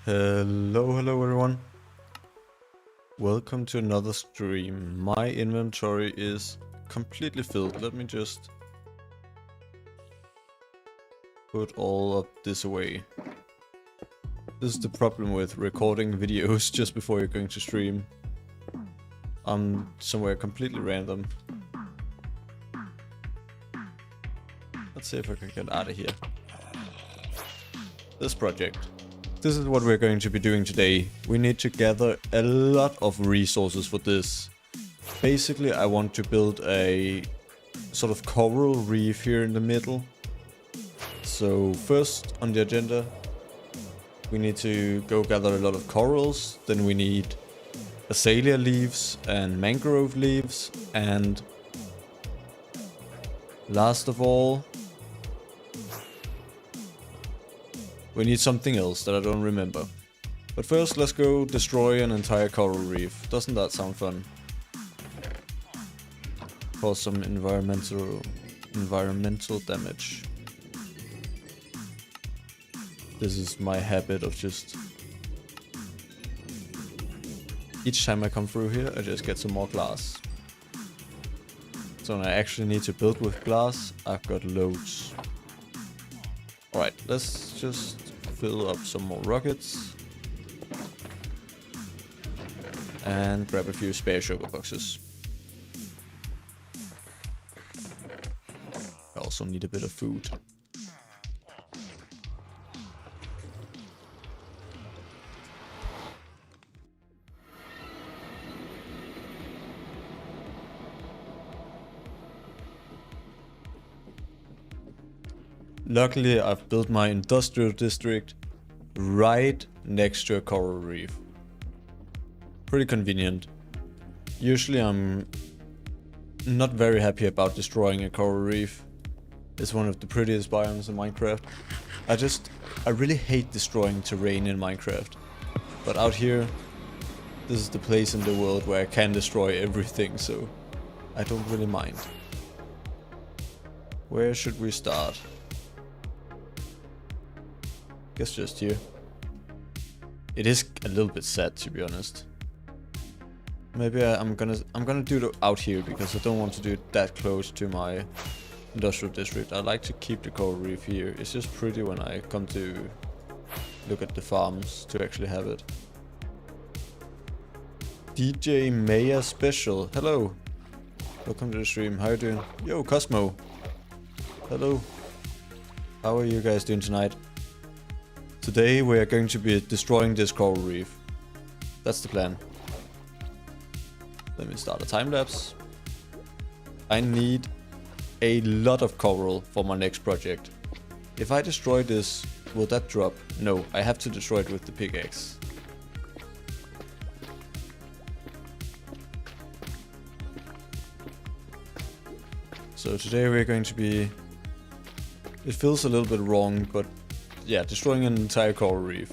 Hello everyone. Welcome to another stream. My inventory is completely filled. Let me just put all of this away. This is the problem with recording videos just before you're going to stream. I'm somewhere completely random. Let's see if I can get out of here. This project. This is what we're going to be doing today. We need to gather a lot of resources for this. Basically, I want to build a sort of coral reef here in the middle. So first on the agenda, we need to go gather a lot of corals. Then we need azalea leaves and mangrove leaves. And last of all, we need something else that I don't remember. But first, let's go destroy an entire coral reef. Doesn't that sound fun? Cause some environmental damage. This is my habit of just... Each time I come through here, I just get some more glass. So when I actually need to build with glass, I've got loads. Alright, let's just fill up some more rockets. And grab a few spare sugar boxes. I also need a bit of food. Luckily, I've built my industrial district right next to a coral reef. Pretty convenient. Usually I'm not very happy about destroying a coral reef. It's one of the prettiest biomes in Minecraft. I really hate destroying terrain in Minecraft. But out here, this is the place in the world where I can destroy everything, so I don't really mind. Where should we start? Guess just here. It is a little bit sad, to be honest. Maybe I'm gonna do it out here because I don't want to do it that close to my industrial district. I like to keep the coral reef here. It's just pretty when I come to look at the farms to actually have it. DJ Maya Special. Hello. Welcome to the stream. How are you doing? Yo, Cosmo. Hello. How are you guys doing tonight? Today we are going to be destroying this coral reef. That's the plan. Let me start a time lapse. I need a lot of coral for my next project. If I destroy this, will that drop? No, I have to destroy it with the pickaxe. So today we're going to be... It feels a little bit wrong, but yeah, destroying an entire coral reef.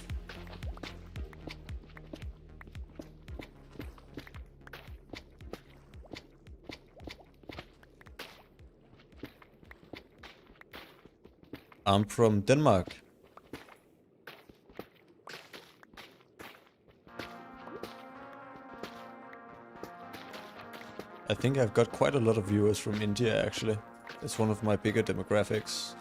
I'm from Denmark. I think I've got quite a lot of viewers from India actually. It's one of my bigger demographics.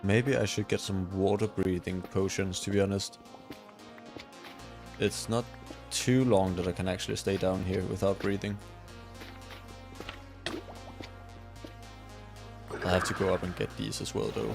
Maybe I should get some water breathing potions, to be honest. It's not too long that I can actually stay down here without breathing. I have to go up and get these as well though.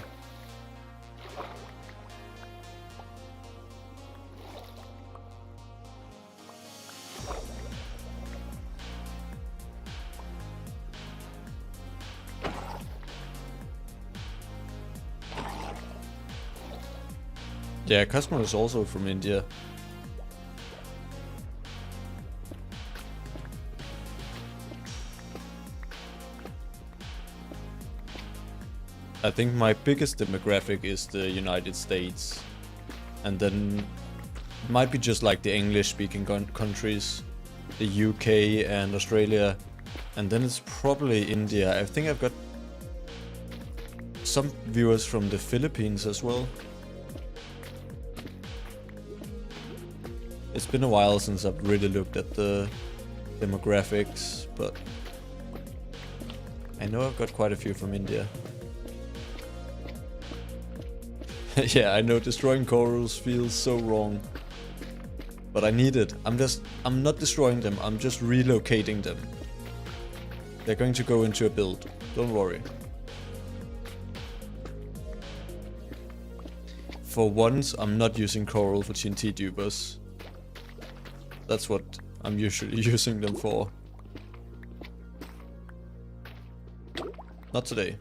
Yeah, Cosmo is also from India. I think my biggest demographic is the United States. And then it might be just like the English speaking countries, the UK and Australia. And then it's probably India. I think I've got some viewers from the Philippines as well. It's been a while since I've really looked at the demographics, but I know I've got quite a few from India. Yeah, I know destroying corals feels so wrong, but I need it. I'm not destroying them, I'm just relocating them. They're going to go into a build, don't worry. For once, I'm not using coral for TNT dupers. That's what I'm usually using them for. Not today.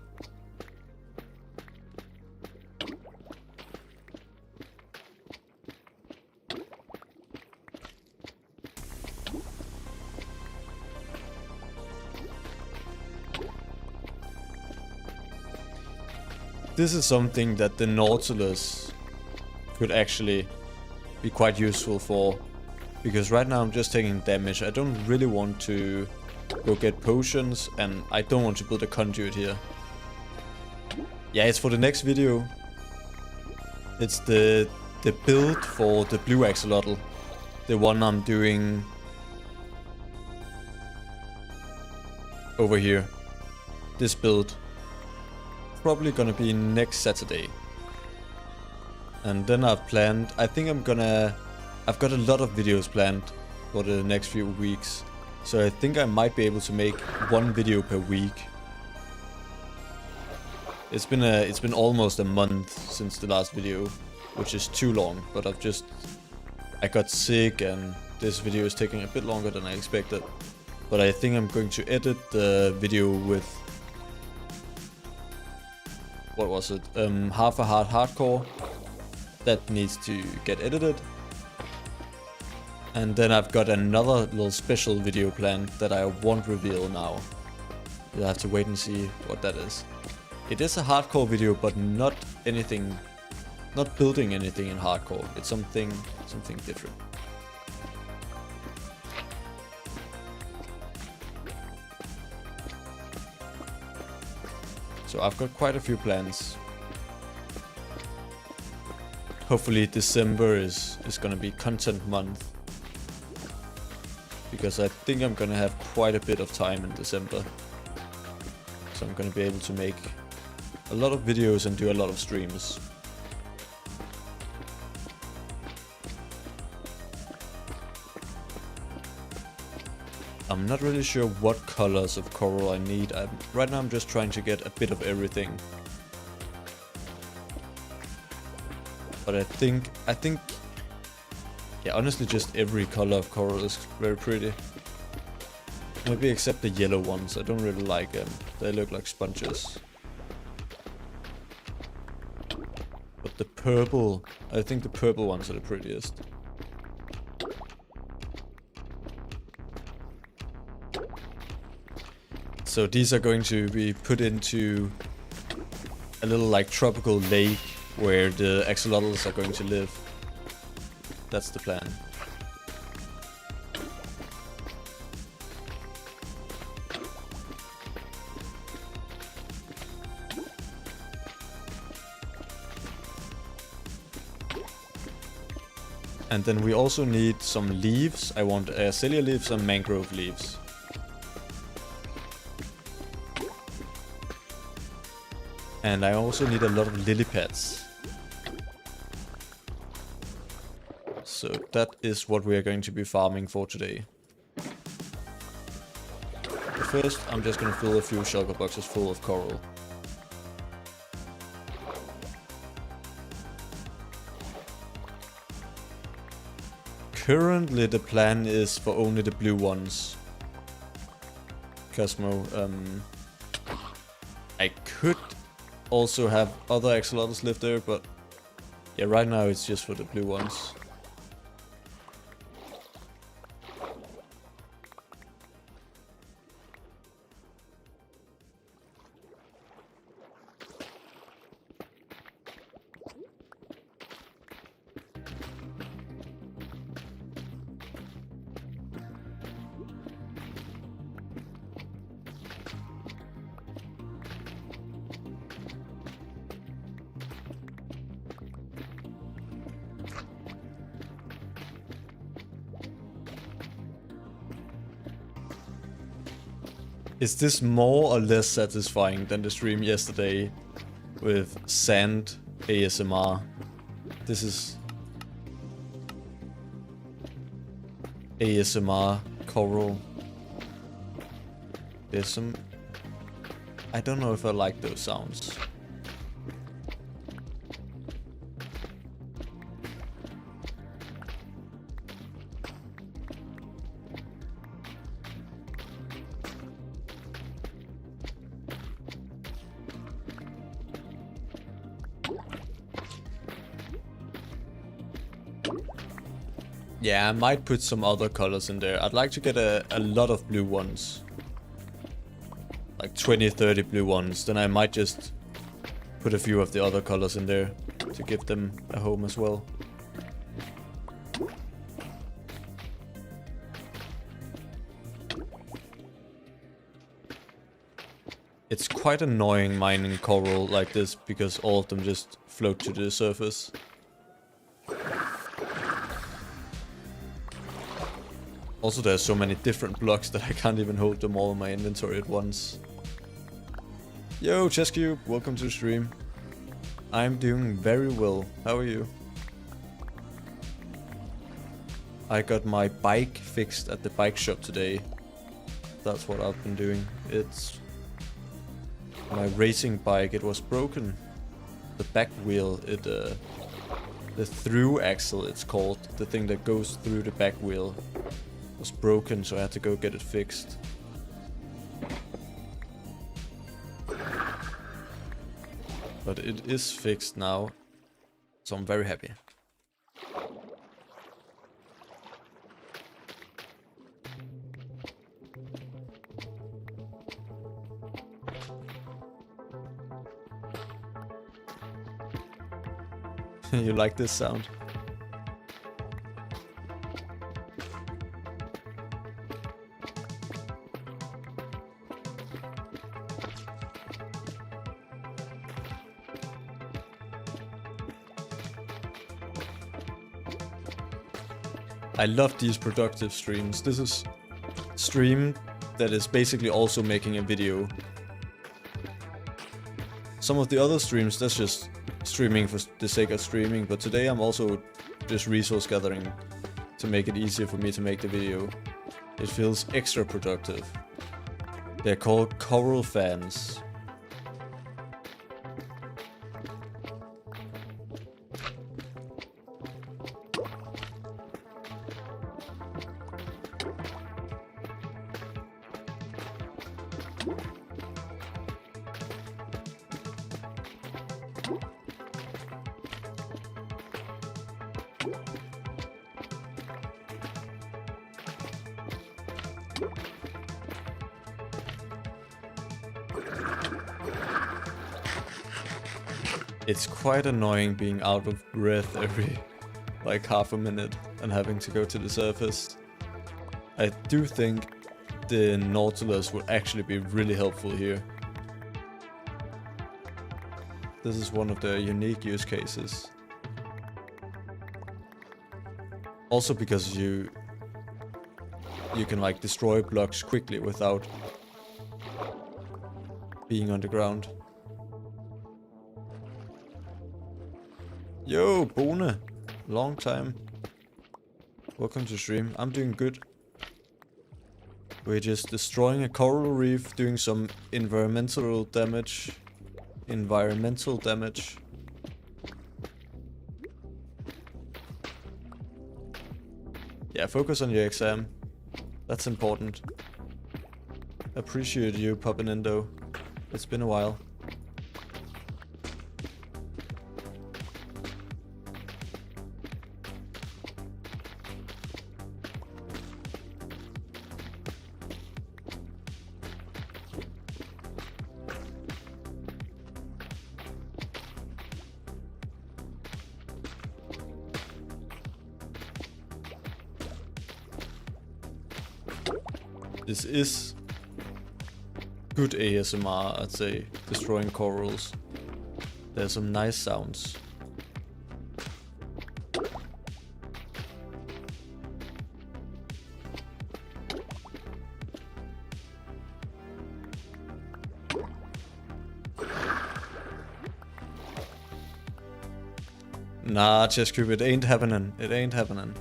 This is something that the Nautilus could actually be quite useful for, because right now I'm just taking damage. I don't really want to go get potions, and I don't want to build a conduit here. Yeah, it's for the next video. It's the build for the blue axolotl, the one I'm doing over here. This build. Probably gonna be next Saturday. And then I've planned, I've got a lot of videos planned for the next few weeks. So I think I might be able to make one video per week. It's been almost a month since the last video, which is too long, but I got sick and this video is taking a bit longer than I expected. But I think I'm going to edit the video with, what was it? Half a Heart Hardcore. That needs to get edited. And then I've got another little special video planned that I won't reveal now. You'll have to wait and see what that is. It is a hardcore video, but not building anything in hardcore. It's something different. So I've got quite a few plans. Hopefully December is gonna be content month, because I think I'm gonna have quite a bit of time in December. So I'm gonna be able to make a lot of videos and do a lot of streams. I'm not really sure what colors of coral I need. Right now I'm just trying to get a bit of everything. But I think, yeah, honestly just every color of coral is very pretty. Maybe except the yellow ones, I don't really like them. They look like sponges. But the purple, I think the purple ones are the prettiest. So these are going to be put into a little like tropical lake where the axolotls are going to live. That's the plan. And then we also need some leaves. I want Acelia leaves and mangrove leaves. And I also need a lot of lily pads. So that is what we are going to be farming for today. But first, I'm just going to fill a few shulker boxes full of coral. Currently the plan is for only the blue ones. Cosmo, I could also have other axolotls live there, but yeah, right now it's just for the blue ones. Is this more or less satisfying than the stream yesterday with sand ASMR? This is ASMR coral. There's some... I don't know if I like those sounds. Yeah, I might put some other colors in there. I'd like to get a lot of blue ones. Like 20, 30 blue ones. Then I might just put a few of the other colors in there to give them a home as well. It's quite annoying mining coral like this because all of them just float to the surface. Also, there's so many different blocks that I can't even hold them all in my inventory at once. Yo, Chesscube, welcome to the stream. I'm doing very well. How are you? I got my bike fixed at the bike shop today. That's what I've been doing. It's my racing bike. It was broken. The back wheel, the through axle, it's called. The thing that goes through the back wheel was broken, so I had to go get it fixed. But it is fixed now, so I'm very happy. You like this sound? I love these productive streams. This is a stream that is basically also making a video. Some of the other streams, that's just streaming for the sake of streaming, but today I'm also just resource gathering to make it easier for me to make the video. It feels extra productive. They're called Coral Fans. It's quite annoying being out of breath every like half a minute and having to go to the surface. I do think the Nautilus will actually be really helpful here. This is one of the unique use cases. Also because you can like destroy blocks quickly without being on the ground. Yo, Bone! Long time. Welcome to stream. I'm doing good. We're just destroying a coral reef, doing some environmental damage. Yeah, focus on your exam. That's important. Appreciate you popping in though. It's been a while. This is good ASMR, I'd say, destroying corals. There's some nice sounds. Nah, chest cube, it ain't happening. It ain't happening.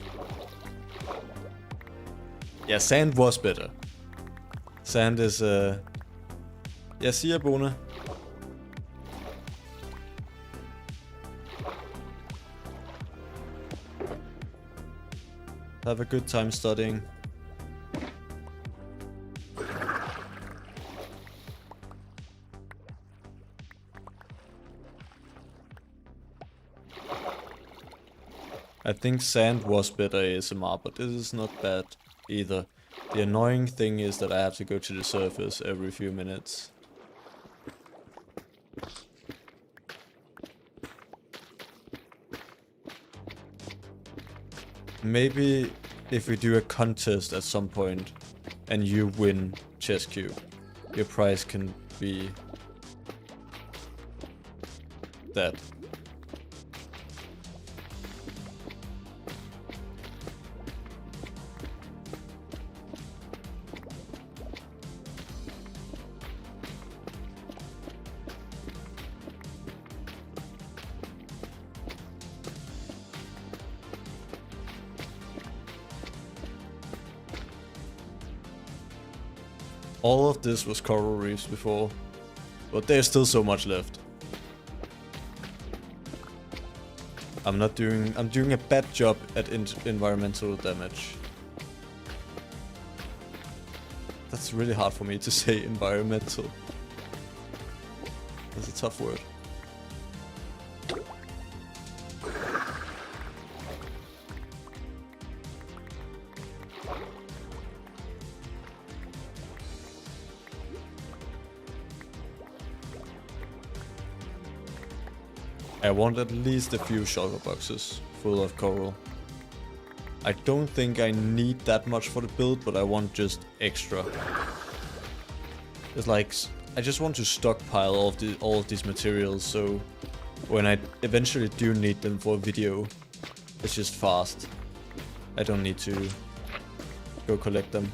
Yeah, sand was better. Sand is, Jeg siger, Bone. Have a good time studying. I think sand was better ASMR, but this is not bad either. The annoying thing is that I have to go to the surface every few minutes. Maybe if we do a contest at some point and you win chest cube, your prize can be that. All of this was coral reefs before, but there's still so much left. I'm doing a bad job at environmental damage. That's really hard for me to say, environmental. That's a tough word. I want at least a few shulker boxes full of coral. I don't think I need that much for the build, but I want just extra. It's like, I just want to stockpile all of these materials, so when I eventually do need them for a video, it's just fast. I don't need to go collect them.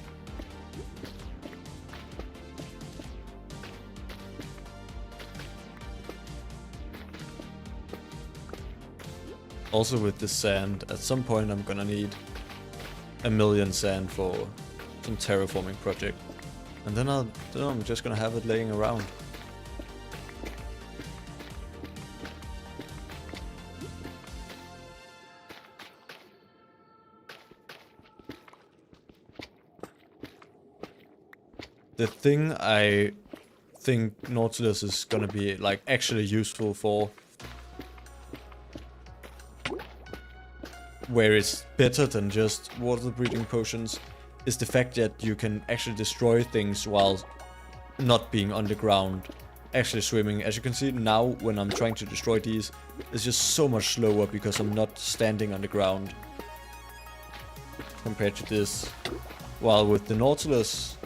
Also with the sand, at some point I'm gonna need 1,000,000 sand for some terraforming project. And then I'm just gonna have it laying around. The thing I think Nautilus is gonna be like actually useful for, where it's better than just water breathing potions, is the fact that you can actually destroy things while not being underground, actually swimming. As you can see now, when I'm trying to destroy these, it's just so much slower because I'm not standing on the ground compared to this. While with the Nautilus,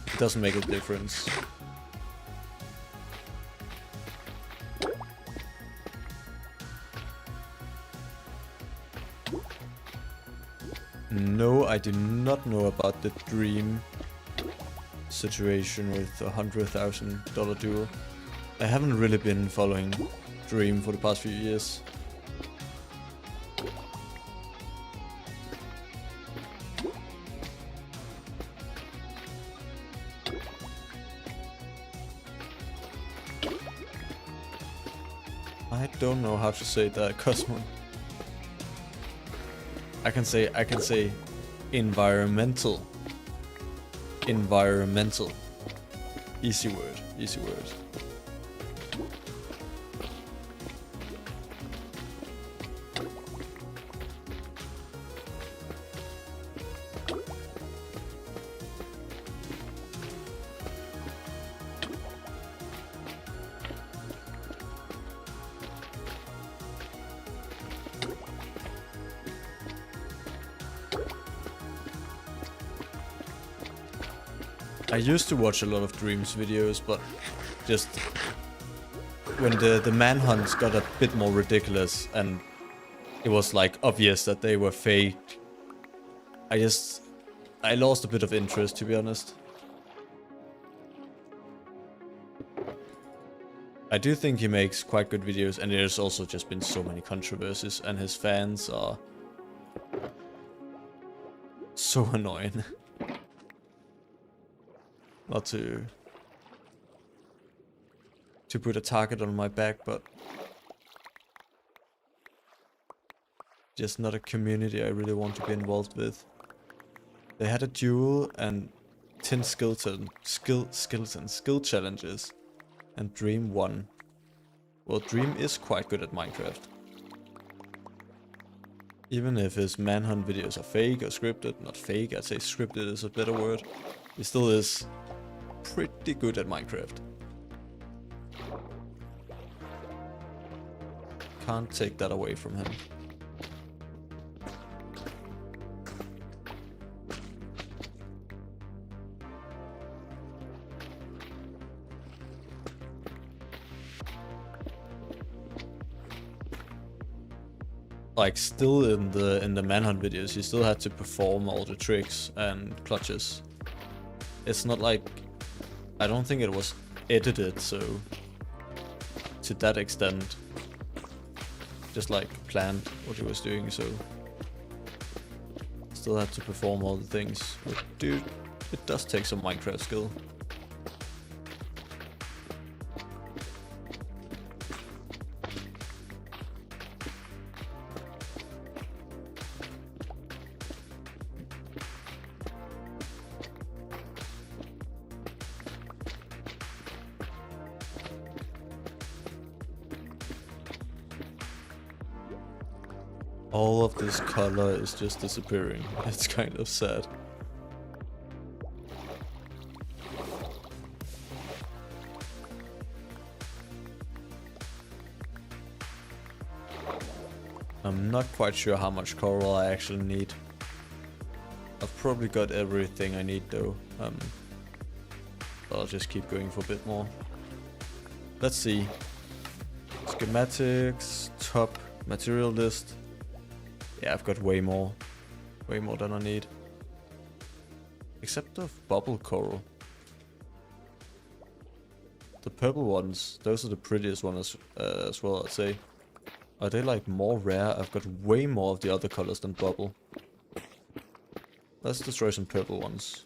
it doesn't make a difference. No, I do not know about the dream situation with a $100,000 duel. I haven't really been following Dream for the past few years. I don't know how to say that, Cosmo. I can say environmental. Environmental. Easy word, easy word. I used to watch a lot of Dreams videos, but just when the manhunts got a bit more ridiculous and it was like obvious that they were fake, I lost a bit of interest, to be honest. I do think he makes quite good videos, and there's also just been so many controversies, and his fans are so annoying. Not to put a target on my back, but just not a community I really want to be involved with. They had a duel and 10 skill challenges, and Dream won. Well, Dream is quite good at Minecraft. Even if his manhunt videos are fake or scripted, not fake, I'd say scripted is a better word, he still is pretty good at Minecraft. Can't take that away from him. Like, still in the manhunt videos, you still had to perform all the tricks and clutches. It's not like, I don't think it was edited, so to that extent, just like planned what he was doing, so still had to perform all the things. But dude, it does take some Minecraft skill. All of this color is just disappearing. It's kind of sad. I'm not quite sure how much coral I actually need. I've probably got everything I need though. I'll just keep going for a bit more. Let's see. Schematics, top, material list. Yeah, I've got way more than I need. Except of bubble coral. The purple ones, those are the prettiest ones as well, I'd say. Are they like more rare? I've got way more of the other colors than bubble. Let's destroy some purple ones.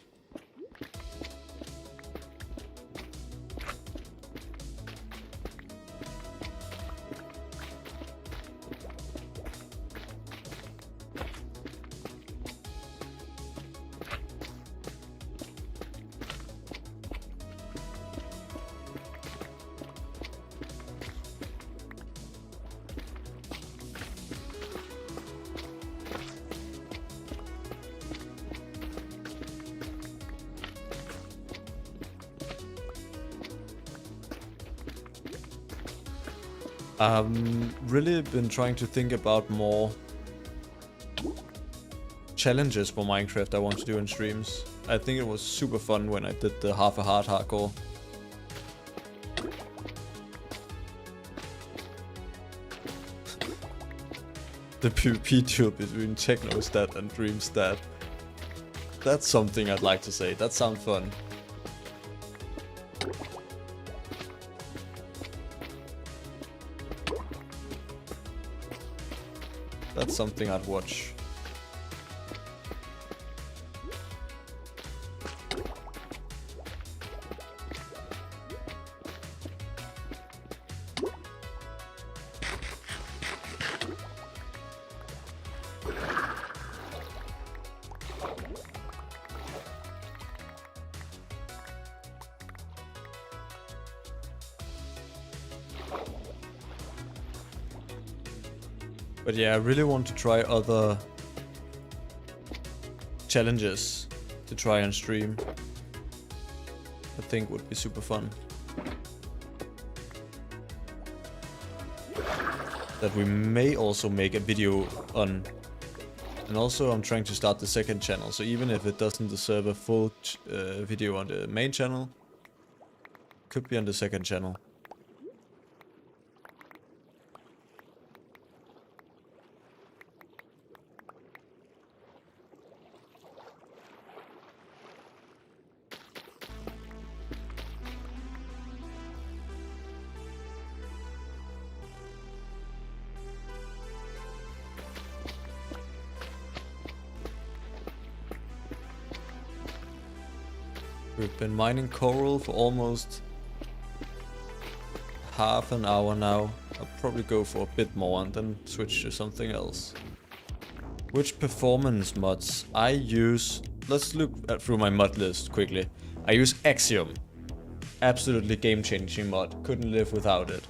Really been trying to think about more challenges for Minecraft I want to do in streams. I think it was super fun when I did the half a heart hardcore. The PvP duel between Technostat and Dreamstat. That's something I'd like to say. That sounds fun. That's something I'd watch. But yeah, I really want to try other challenges to try and stream. I think would be super fun. That we may also make a video on. And also I'm trying to start the second channel, so even if it doesn't deserve a full video on the main channel, could be on the second channel. We've been mining coral for almost half an hour now. I'll probably go for a bit more and then switch to something else. Which performance mods I use? Let's look through my mod list quickly. I use Axiom. Absolutely game-changing mod. Couldn't live without it.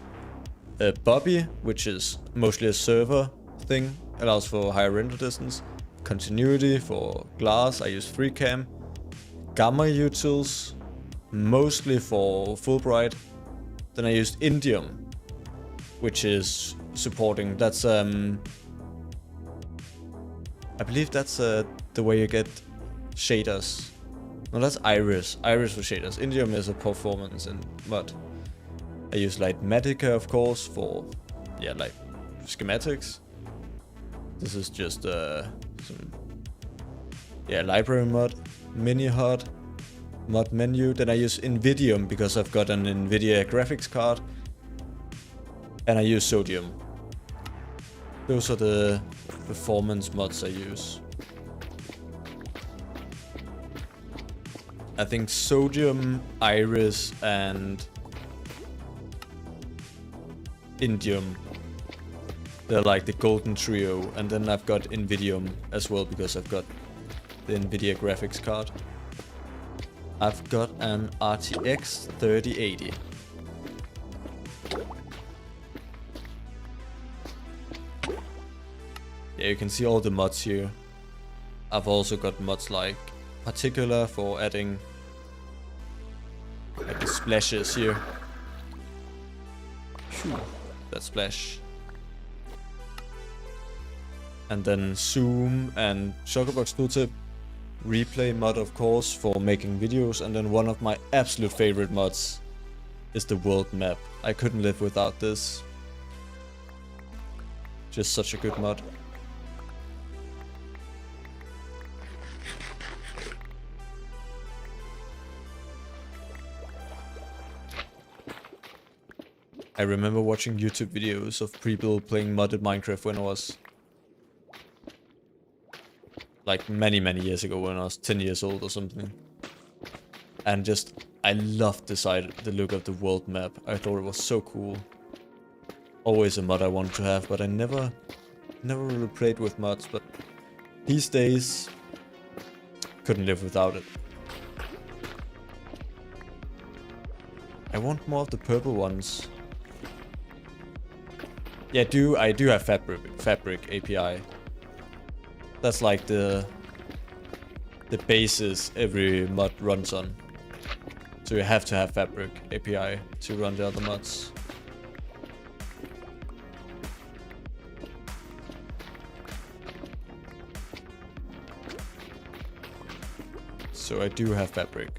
Bobby, which is mostly a server thing, allows for higher render distance. Continuity for glass, I use FreeCam. Gamma utils, mostly for Fulbright. Then I used Indium, which is supporting, that's I believe that's the way you get shaders. No, that's Iris. Iris for shaders. Indium is a performance and mod. I use Lightmatica, of course, for like schematics. This is just some library mod. Mini-HUD, mod menu. Then I use Invidium because I've got an Nvidia graphics card. And I use Sodium. Those are the performance mods I use. I think Sodium, Iris, and Indium, they're like the golden trio. And then I've got Invidium as well because I've got the Nvidia graphics card. I've got an RTX 3080. Yeah, you can see all the mods here. I've also got mods like Particular for adding like the splashes here. Phew, that splash. And then Zoom and Shulkerbox Tooltip. Replay mod, of course, for making videos. And then one of my absolute favorite mods is the world map. I couldn't live without this. Just such a good mod. I remember watching YouTube videos of people playing modded Minecraft when I was like many years ago, when I was 10 years old or something. And just, I loved the look of the world map. I thought it was so cool. Always a mod I wanted to have, but I never really played with mods. But these days, couldn't live without it. I want more of the purple ones. Yeah, I do have Fabric API. That's like the basis every mod runs on. So you have to have Fabric API to run the other mods. So I do have Fabric.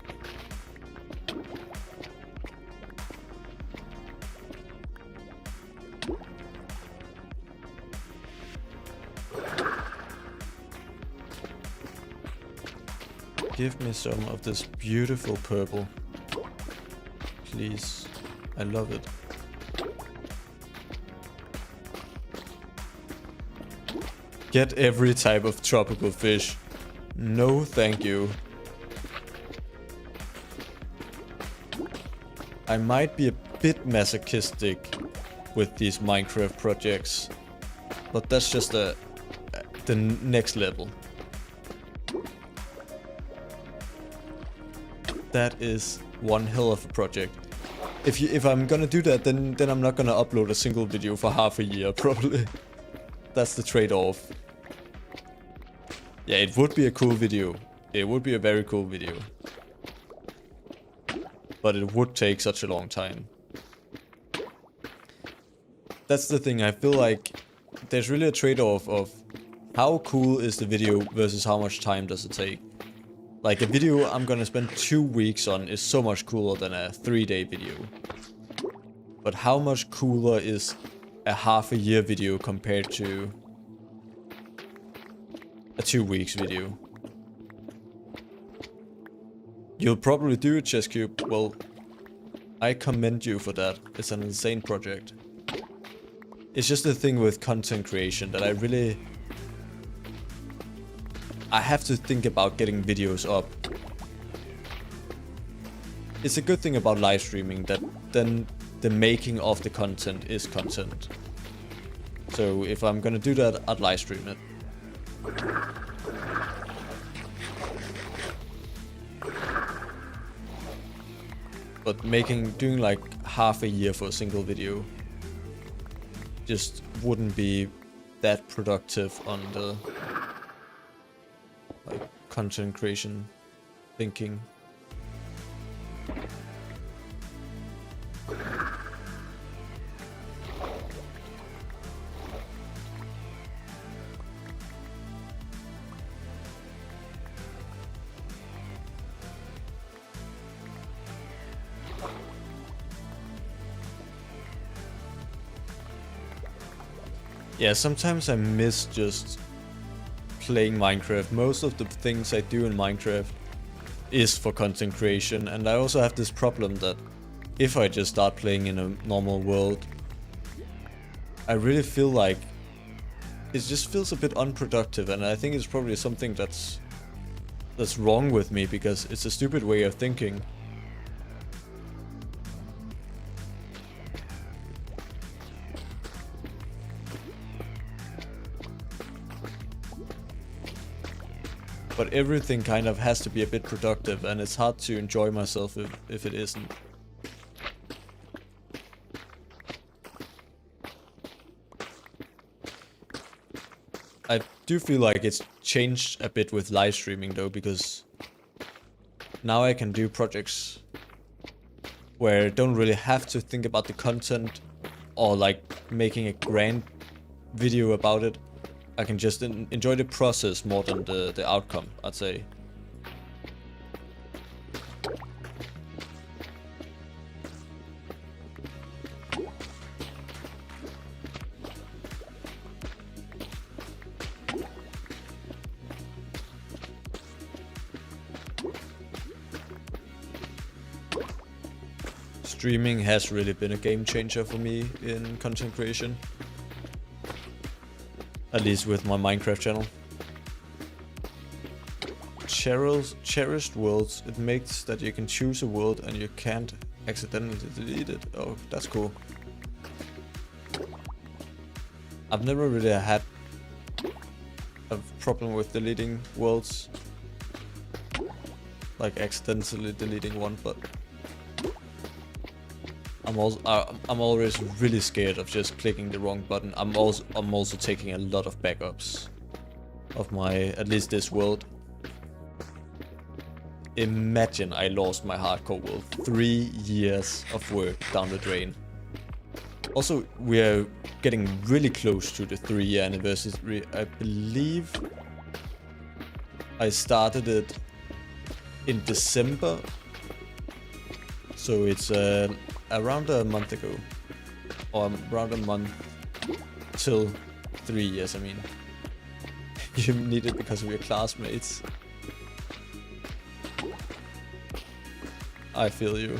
Give me some of this beautiful purple. Please. I love it. Get every type of tropical fish. No, thank you. I might be a bit masochistic with these Minecraft projects, but that's just the next level. That is one hell of a project. If I'm gonna do that, then I'm not gonna upload a single video for half a year, probably. That's the trade-off. Yeah, it would be a cool video. It would be a very cool video. But it would take such a long time. That's the thing, I feel like there's really a trade-off of how cool is the video versus how much time does it take. Like a video I'm gonna spend 2 weeks on is so much cooler than a 3-day video. But how much cooler is a half a year video compared to a 2 weeks video? You'll probably do it, ChessCube. Well, I commend you for that. It's an insane project. It's just the thing with content creation that I have to think about getting videos up. it's a good thing about live streaming that then the making of the content is content. So if I'm gonna do that, I'd live stream it. But doing like half a year for a single video just wouldn't be that productive on the like content creation thinking. Yeah, sometimes I miss just playing Minecraft. Most of the things I do in Minecraft is for content creation, and I also have this problem that if I just start playing in a normal world, I really feel like it just feels a bit unproductive, and I think it's probably something that's wrong with me, because it's a stupid way of thinking. But everything kind of has to be a bit productive, and it's hard to enjoy myself if it isn't. I do feel like it's changed a bit with live streaming though, because now I can do projects where I don't really have to think about the content or like making a grand video about it. I can just enjoy the process more than the outcome, I'd say. Streaming has really been a game changer for me in content creation. At least with my Minecraft channel. Cherished worlds. It makes that you can choose a world and you can't accidentally delete it. Oh, that's cool. I've never really had a problem with deleting worlds. Like accidentally deleting one, but I'm always really scared of just clicking the wrong button. I'm also taking a lot of backups of at least this world. Imagine I lost my hardcore world. 3 years of work down the drain. Also, we're getting really close to the 3-year anniversary. I believe I started it in December. So it's around a month ago, or around a month till 3 years. I mean, you need it because of your classmates. I feel you.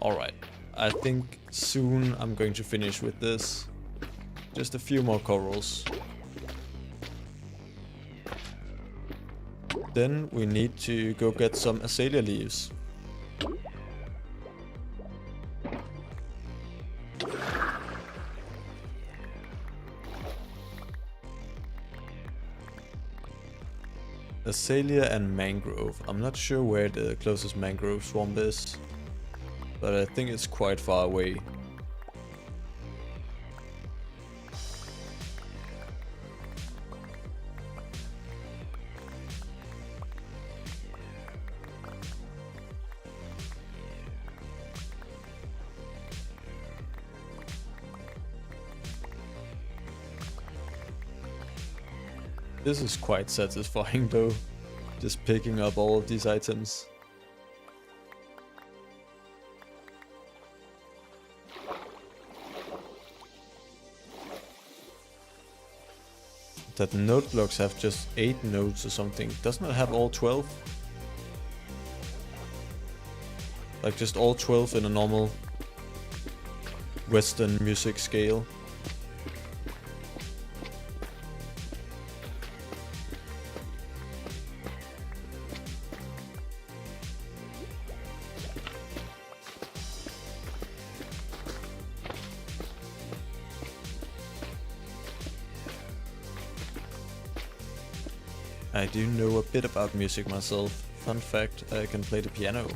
Alright, I think soon I'm going to finish with this. Just a few more corals. Then we need to go get some azalea leaves. Azalea and mangrove. I'm not sure where the closest mangrove swamp is, but I think it's quite far away. This is quite satisfying though, just picking up all of these items. That note blocks have just 8 notes or something. Doesn't it have all 12? Like just all 12 in a normal Western music scale. I do know a bit about music myself. Fun fact, I can play the piano.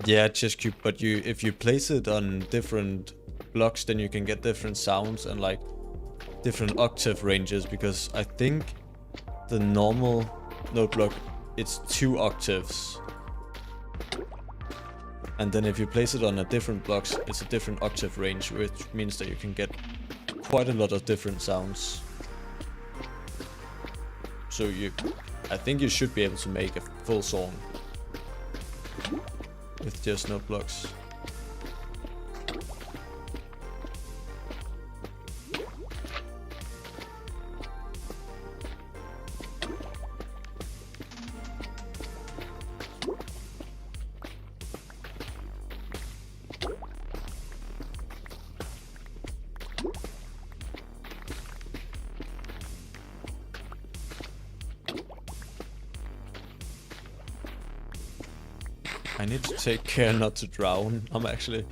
Yeah, Chess Cube, but if you place it on different blocks, then you can get different sounds and like different octave ranges, because I think the normal note block, it's 2 octaves. And then if you place it on a different blocks, it's a different octave range, which means that you can get quite a lot of different sounds. So I think you should be able to make a full song with just note blocks. I need to take care not to drown. I'm actually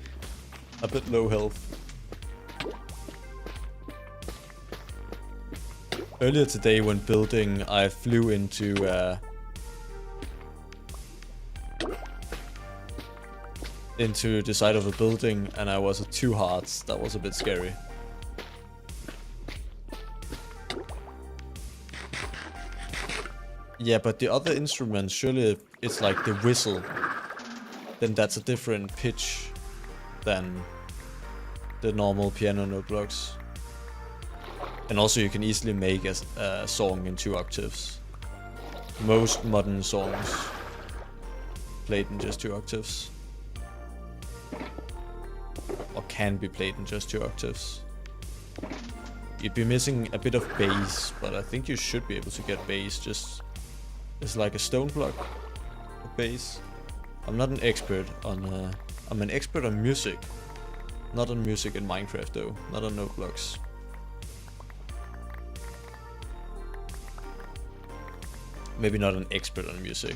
a bit low health. Earlier today when building, I flew into the side of a building and I was at 2 hearts. That was a bit scary. Yeah, but the other instruments, surely it's like the whistle. Then that's a different pitch than the normal piano note blocks. And also you can easily make a song in 2 octaves. Most modern songs played in just 2 octaves. Or can be played in just 2 octaves. You'd be missing a bit of bass, but I think you should be able to get bass. Just it's like a stone block of bass. I'm not an expert on I'm an expert on music. Not on music in Minecraft though, not on note blocks. Maybe not an expert on music.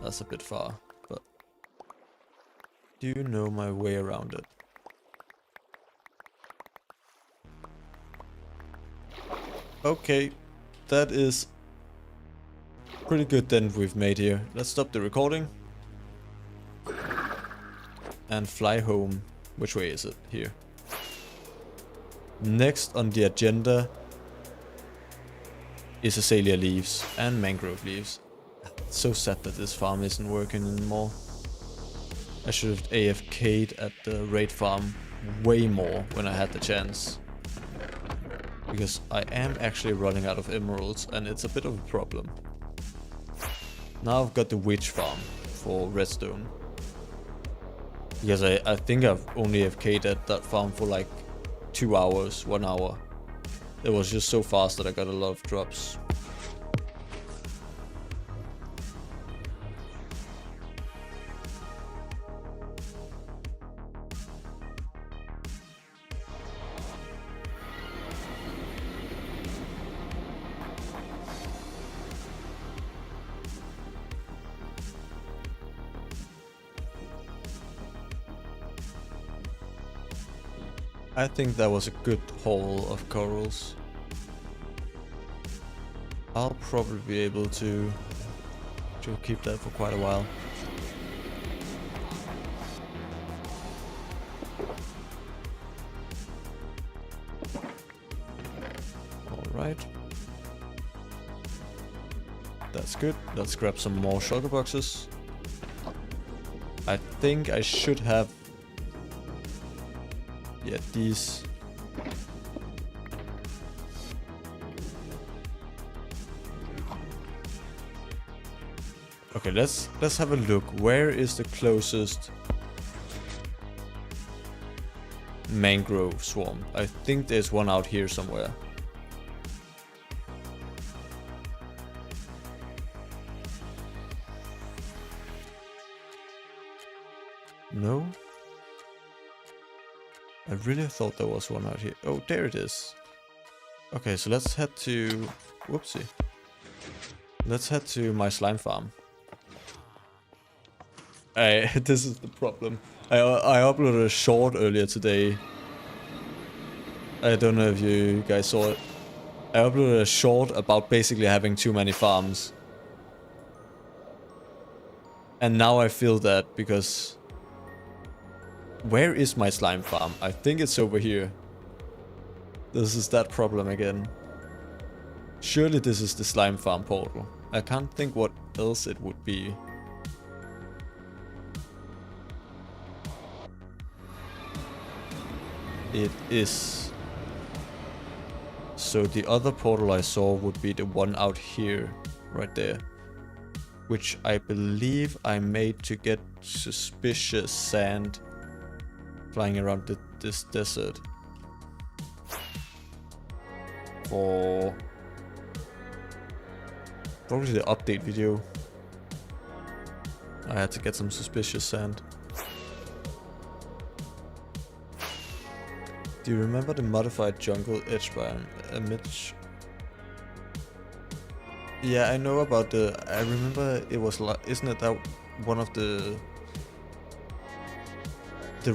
That's a bit far, but do you know my way around it? Okay, that is pretty good dent we've made here. Let's stop the recording and fly home. Which way is it? Here. Next on the agenda is azalea leaves and mangrove leaves. It's so sad that this farm isn't working anymore. I should have AFK'd at the raid farm way more when I had the chance. Because I am actually running out of emeralds and it's a bit of a problem. Now I've got the witch farm for redstone. Because I think I've only AFK'd at that farm for like 2 hours, 1 hour. It was just so fast that I got a lot of drops. I think that was a good haul of corals. I'll probably be able to to keep that for quite a while. Alright. That's good. Let's grab some more shulker boxes. I think I should have... yeah, these... okay, let's have a look. Where is the closest mangrove swarm? I think there's one out here somewhere. No? I really thought there was one out here. Oh, there it is. Okay, so let's head to... whoopsie. Let's head to my slime farm. This is the problem. I uploaded a short earlier today. I don't know if you guys saw it. I uploaded a short about basically having too many farms. And now I feel that because... where is my slime farm? I think it's over here. This is that problem again. Surely this is the slime farm portal. I can't think what else it would be. It is. So the other portal I saw would be the one out here, right there. Which I believe I made to get suspicious sand flying around this desert. For probably the update video. I had to get some suspicious sand. Do you remember the modified jungle edge biome? Mitch? Yeah, I know about the... I remember it was like... isn't it that one of the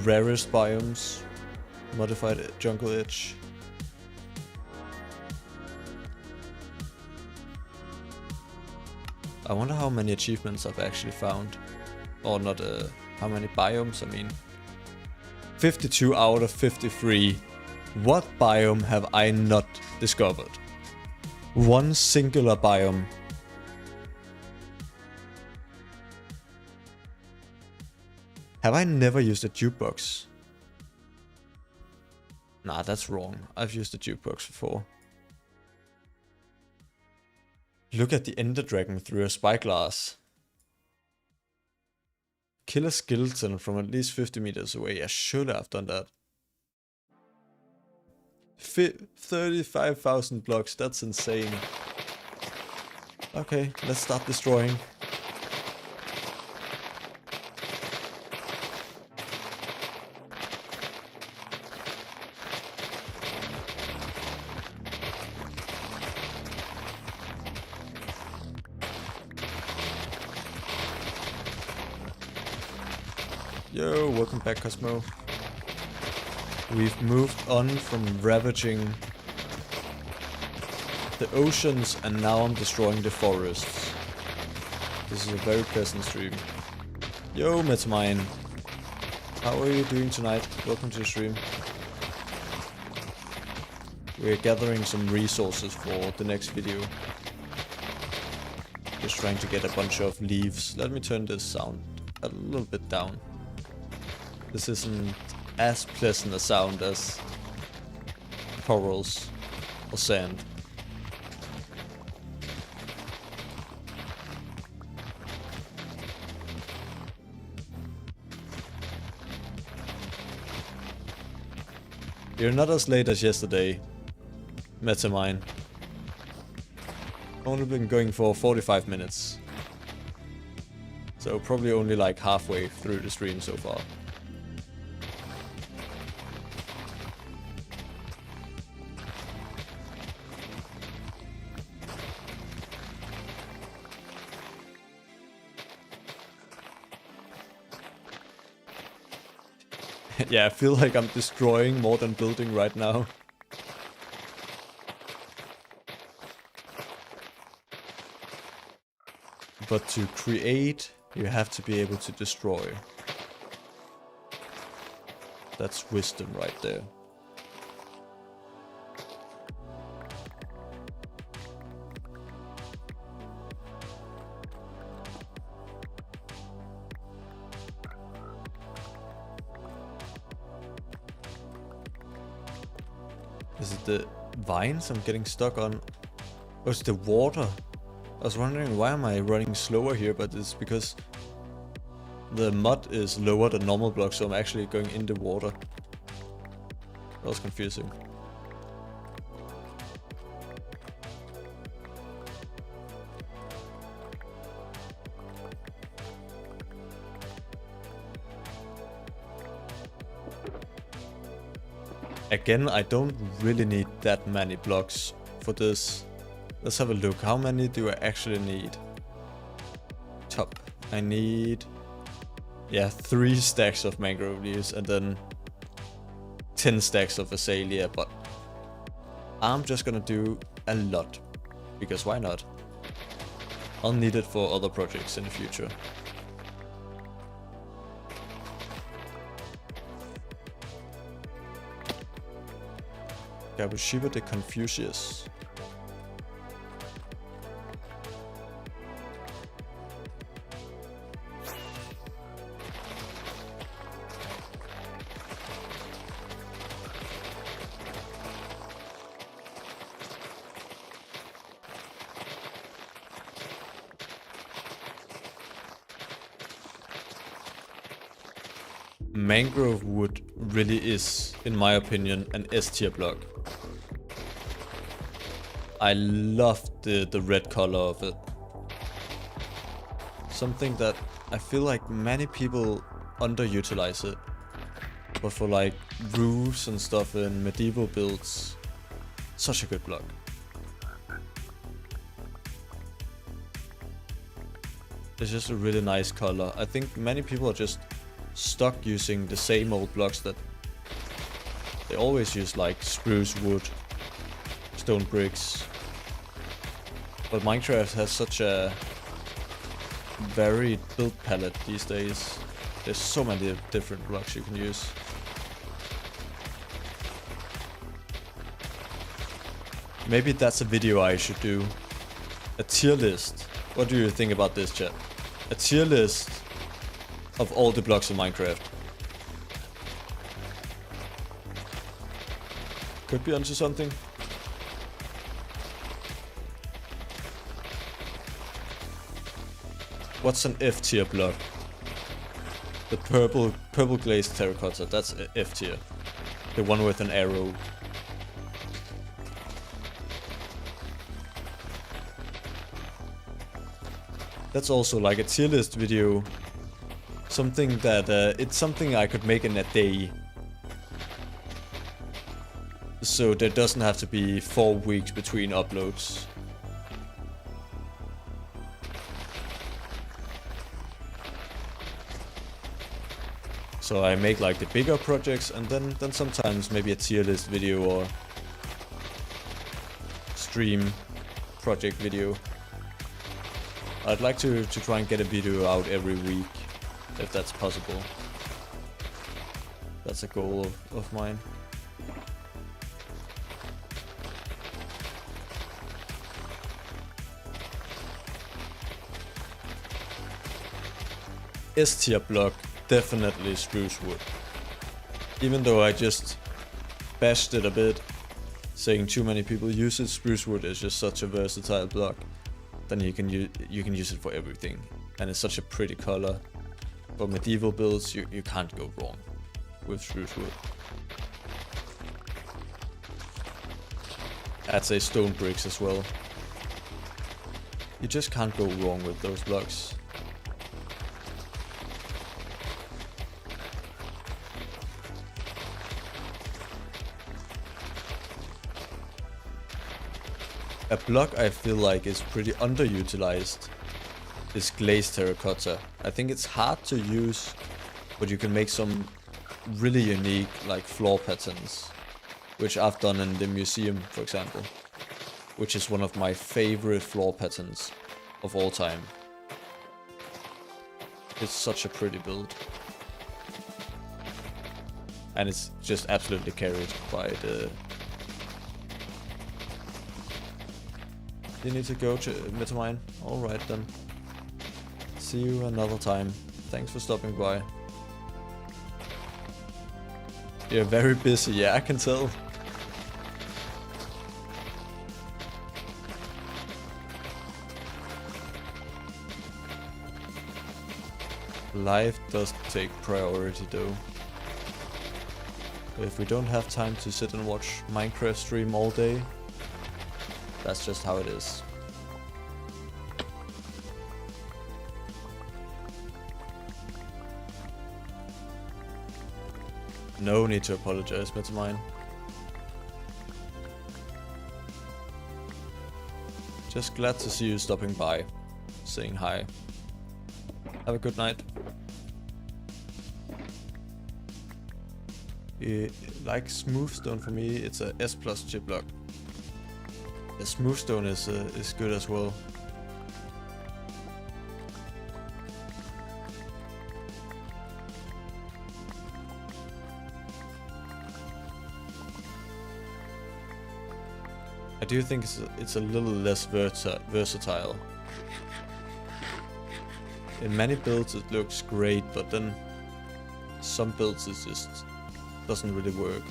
rarest biomes? Modified jungle edge. I wonder how many achievements I've actually found. Or not, how many biomes, I mean. 52 out of 53. What biome have I not discovered? One singular biome. Have I never used a jukebox? Nah, that's wrong. I've used a jukebox before. Look at the Ender Dragon through a spyglass. Kill a skeleton from at least 50 meters away. I should have done that. 35,000 blocks. That's insane. Okay, let's start destroying. Yo, welcome back, Cosmo. We've moved on from ravaging the oceans and now I'm destroying the forests. This is a very pleasant stream. Yo, Metamine. How are you doing tonight? Welcome to the stream. We're gathering some resources for the next video. Just trying to get a bunch of leaves. Let me turn this sound a little bit down. This isn't as pleasant a sound as corals or sand. You're not as late as yesterday, Metamine. Only been going for 45 minutes. So probably only like halfway through the stream so far. Yeah, I feel like I'm destroying more than building right now. But to create, you have to be able to destroy. That's wisdom right there. Is it the vines I'm getting stuck on? Or is it the water? I was wondering why am I running slower here, but it's because the mud is lower than normal blocks, so I'm actually going in the water. That was confusing. Again, I don't really need that many blocks for this. Let's have a look. How many do I actually need? Top. I need... yeah, 3 stacks of mangrove leaves and then 10 stacks of azalea, but I'm just gonna do a lot. Because why not? I'll need it for other projects in the future. Gabushiba the Confucius. Mangrove wood really is, in my opinion, an S tier block. I love the red color of it. Something that I feel like many people underutilize it. But for like roofs and stuff in medieval builds, such a good block. It's just a really nice color. I think many people are just stuck using the same old blocks that they always use, like spruce wood, stone bricks. But Minecraft has such a varied build palette these days. There's so many different blocks you can use. Maybe that's a video I should do. A tier list. What do you think about this, chat? A tier list of all the blocks in Minecraft. Could be onto something. What's an F tier block? The purple glazed terracotta, that's F tier. The one with an arrow. That's also like a tier list video. Something that, it's something I could make in a day. So there doesn't have to be 4 weeks between uploads. So I make like the bigger projects and then sometimes maybe a tier list video or stream project video. I'd like to try and get a video out every week, if that's possible. That's a goal of mine. S tier block, definitely spruce wood. Even though I just bashed it a bit, saying too many people use it, spruce wood is just such a versatile block. Then you can use it for everything, and it's such a pretty color. For medieval builds, you can't go wrong with spruce wood. I'd say stone bricks as well. You just can't go wrong with those blocks. A block I feel like is pretty underutilized is glazed terracotta. I think it's hard to use, but you can make some really unique like floor patterns, which I've done in the museum, for example, which is one of my favorite floor patterns of all time. It's such a pretty build. And it's just absolutely carried by the... You need to go to Metamind? Alright then. See you another time. Thanks for stopping by. You're very busy, yeah, I can tell. Life does take priority though. If we don't have time to sit and watch Minecraft stream all day, that's just how it is. No need to apologize, Metamind. Just glad to see you stopping by, saying hi. Have a good night. Like Smoothstone for me, it's a S+ chip block. The Smoothstone is good as well. I do think it's a little less versatile. In many builds it looks great, but then some builds it just doesn't really work.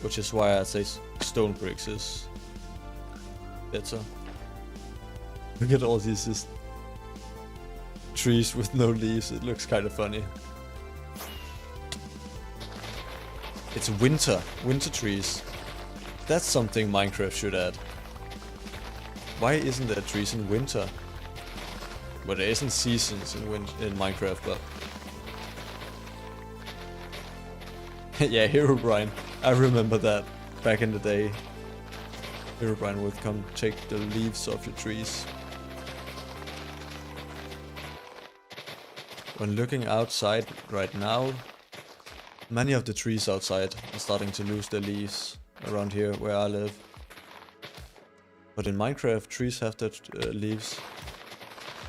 Which is why I say stone bricks is better. Look at all these just trees with no leaves, it looks kind of funny. It's winter trees. That's something Minecraft should add. Why isn't there trees in winter? Well, there isn't seasons in Minecraft, but... yeah, Herobrine. I remember that back in the day. Herobrine would come take the leaves off your trees. When looking outside right now, many of the trees outside are starting to lose their leaves around here where I live. But in Minecraft, trees have their leaves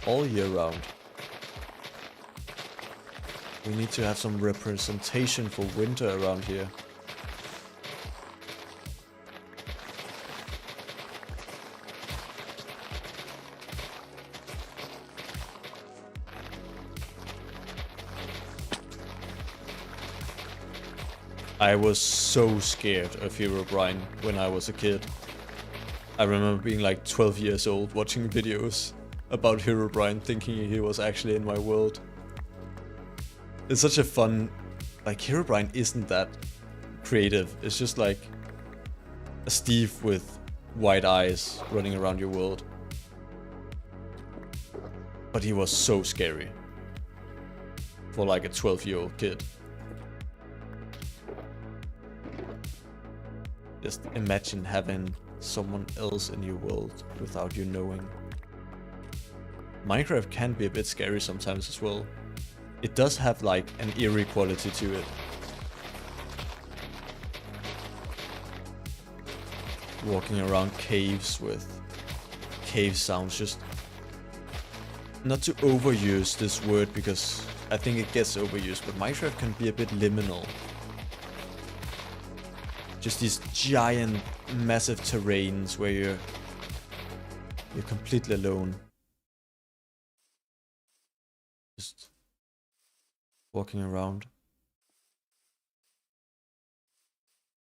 all year round. We need to have some representation for winter around here. I was so scared of Herobrine when I was a kid. I remember being like 12 years old watching videos about Herobrine, thinking he was actually in my world. It's such a fun... like, Herobrine isn't that creative. It's just like a Steve with white eyes running around your world. But he was so scary for like a 12-year-old kid. Just imagine having someone else in your world without you knowing. Minecraft can be a bit scary sometimes as well. It does have like an eerie quality to it. Walking around caves with cave sounds, just not to overuse this word because I think it gets overused, but Minecraft can be a bit liminal. Just these giant, massive terrains where you're completely alone. Just walking around.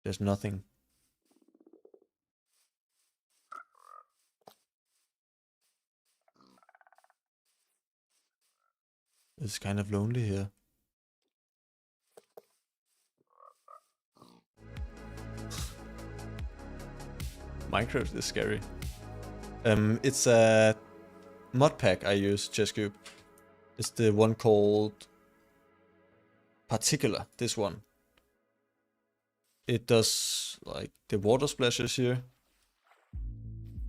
There's nothing. It's kind of lonely here. Minecraft is scary. It's a mod pack I use, Chesscube. It's the one called Particular, this one. It does like the water splashes here.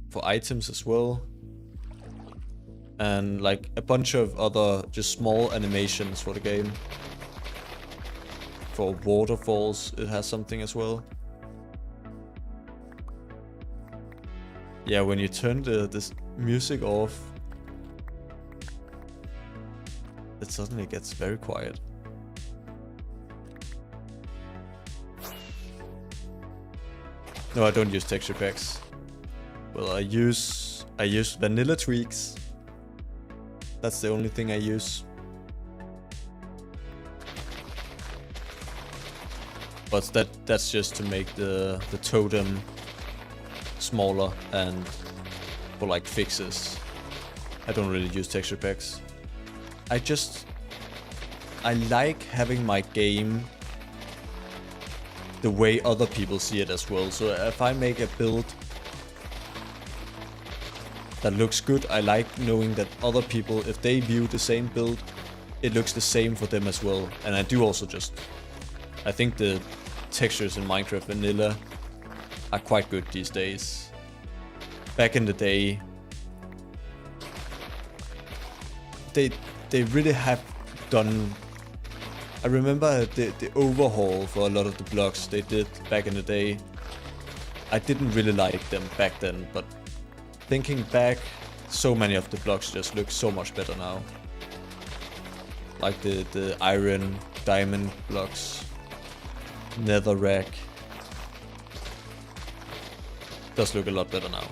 For items as well. And like a bunch of other just small animations for the game. For waterfalls it has something as well. Yeah, when you turn this music off, it suddenly gets very quiet. No, I don't use texture packs. Well, I use vanilla tweaks. That's the only thing I use. But that's just to make the totem smaller and for like fixes. I don't really use texture packs. I like having my game the way other people see it as well. So if I make a build that looks good, I like knowing that other people, if they view the same build, it looks the same for them as well. And I do also I think the textures in Minecraft Vanilla are quite good these days. Back in the day, they really have done. I remember the overhaul for a lot of the blocks they did back in the day. I didn't really like them back then, but thinking back, so many of the blocks just look so much better now. Like the iron, diamond blocks, netherrack. Does look a lot better now.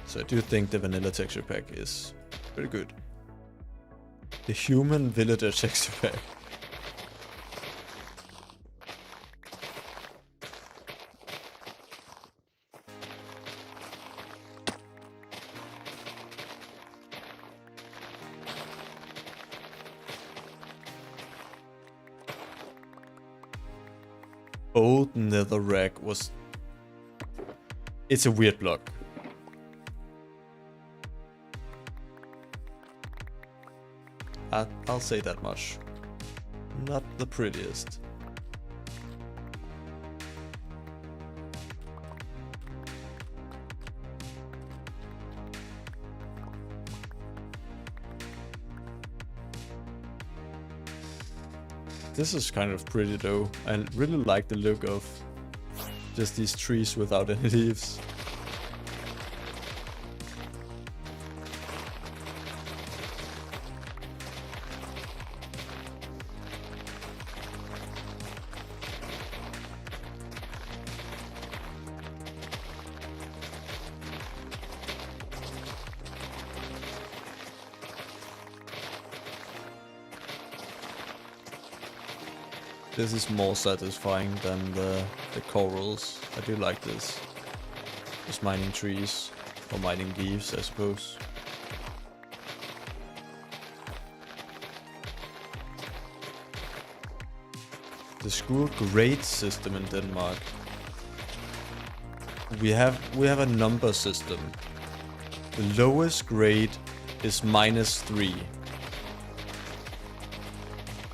So I do think the vanilla texture pack is pretty good. The human villager texture pack. Old netherrack was... It's a weird block. I'll say that much. Not the prettiest. This is kind of pretty though. I really like the look of just these trees without any leaves. This is more satisfying than the corals. I do like this. Just mining trees, or mining leaves, I suppose. The school grade system in Denmark. We have a number system. The lowest grade is -3.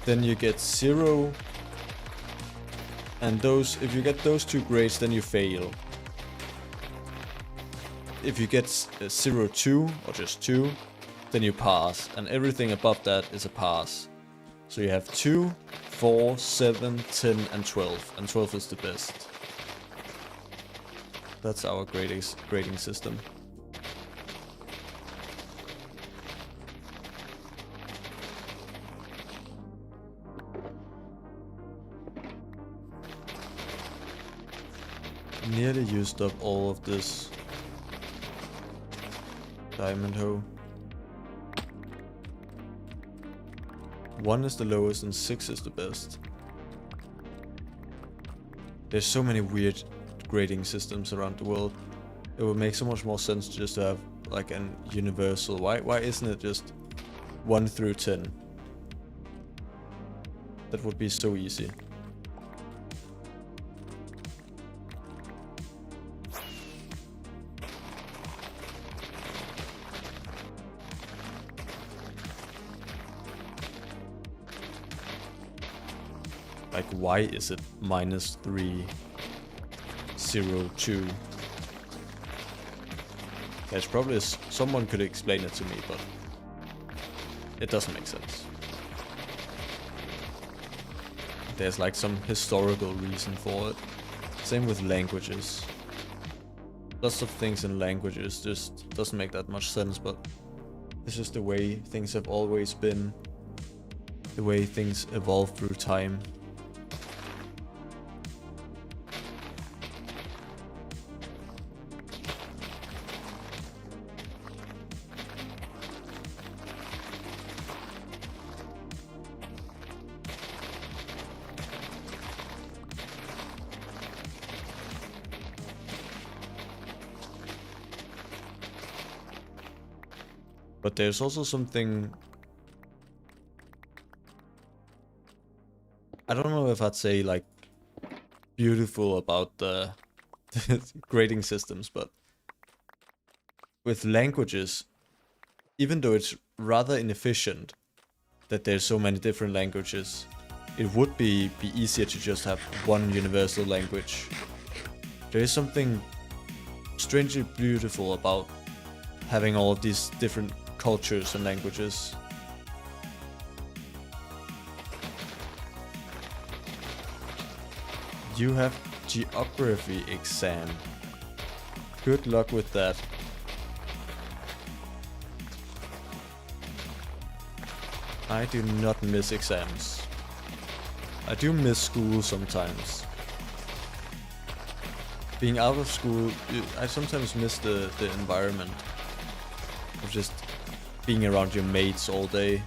Then you get 0. And if you get those two grades, then you fail. If you get 0, 2, or just 2, then you pass. And everything above that is a pass. So you have 2, 4, 7, 10, and 12. And 12 is the best. That's our grading system. Nearly used up all of this diamond hoe. 1 is the lowest and 6 is the best. There's so many weird grading systems around the world. It would make so much more sense just to have like an universal. Why isn't it just 1 through 10? That would be so easy. Like, why is it -3, 0, 2? There's probably someone could explain it to me, but it doesn't make sense. There's like some historical reason for it. Same with languages. Lots of things in languages just doesn't make that much sense, but This is the way things have always been. The way things evolve through time. But there's also something... I don't know if I'd say like beautiful about the grading systems, but with languages, even though it's rather inefficient that there's so many different languages, it would be easier to just have one universal language. There is something strangely beautiful about having all of these different cultures and languages. You have geography exam. Good luck with that. I do not miss exams. I do miss school sometimes. Being out of school, I sometimes miss the environment of just being around your mates all day.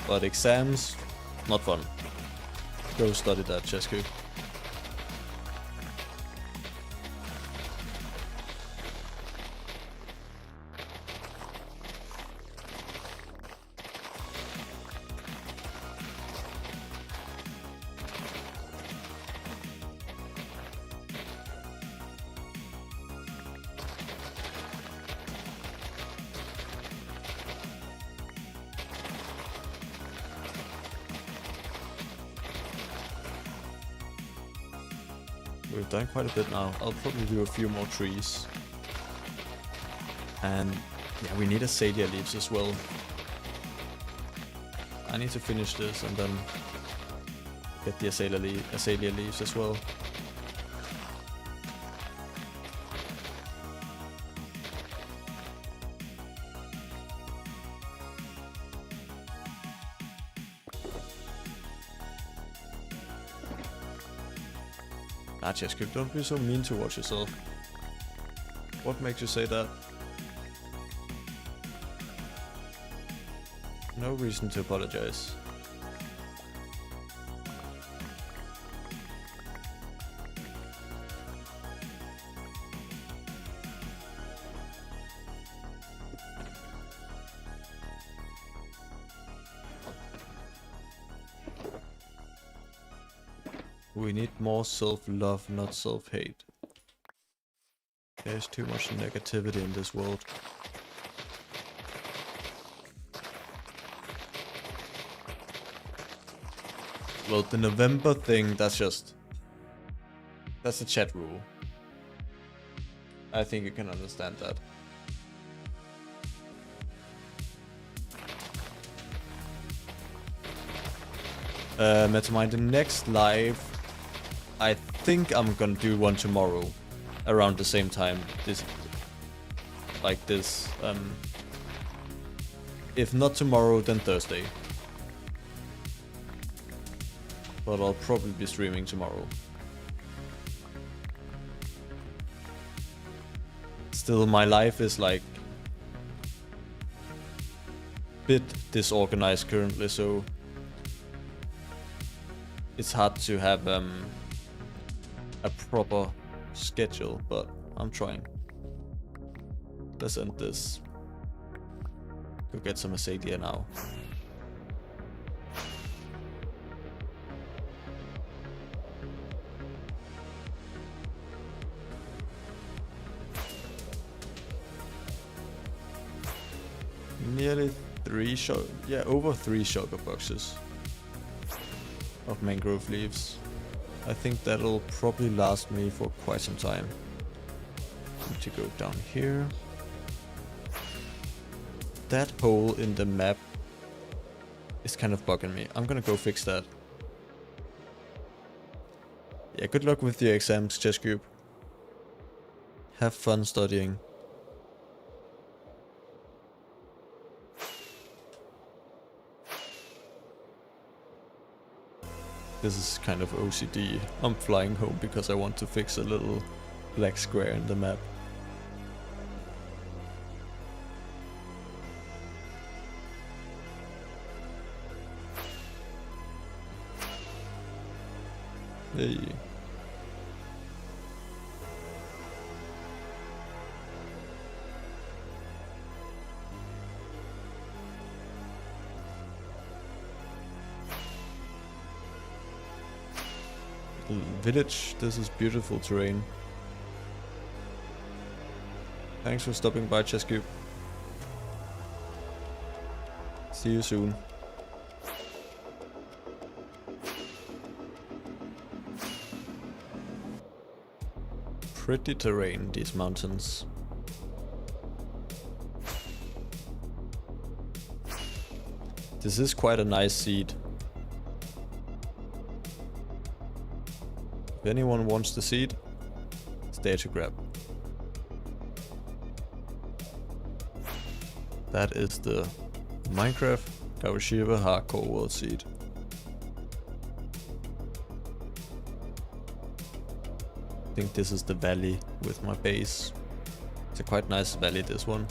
But exams, not fun. Go study that, Chesku. We've done quite a bit now. I'll probably do a few more trees. And yeah, we need azalea leaves as well. I need to finish this and then get the azalea leaves as well. Ah, Chesku, don't be so mean towards yourself. What makes you say that? No reason to apologize. We need more self-love, not self-hate. There's too much negativity in this world. Well, the November thing, that's a chat rule. I think you can understand that. Metamind, the next live, I think I'm gonna do one tomorrow, around the same time. If not tomorrow, then Thursday. But I'll probably be streaming tomorrow. Still, my life is like bit disorganized currently, so it's hard to have a proper schedule, but I'm trying. Let's end this. Go get some azalea now. Nearly over 3 sugar boxes of mangrove leaves. I think that'll probably last me for quite some time. Need to go down here. That hole in the map is kind of bugging me. I'm gonna go fix that. Yeah, good luck with your exams, Chess Cube. Have fun studying. This is kind of OCD. I'm flying home because I want to fix a little black square in the map. Hey. Village, this is beautiful terrain. Thanks for stopping by, Chesscube. See you soon. Pretty terrain, these mountains. This is quite a nice seed. If anyone wants the seed, it's there to grab. That is the Minecraft Gawashiwa Hardcore World Seed. I think this is the valley with my base. It's a quite nice valley, this one.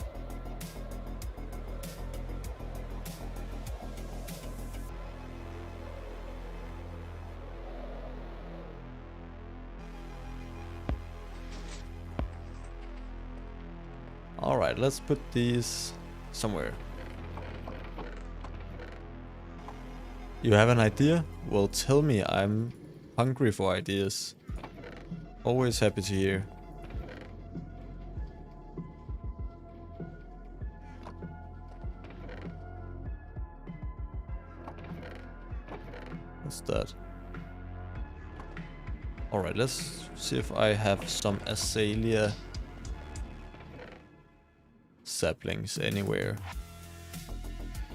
Alright, let's put these somewhere. You have an idea? Well, tell me, I'm hungry for ideas. Always happy to hear. What's that? Alright, let's see if I have some azalea saplings anywhere.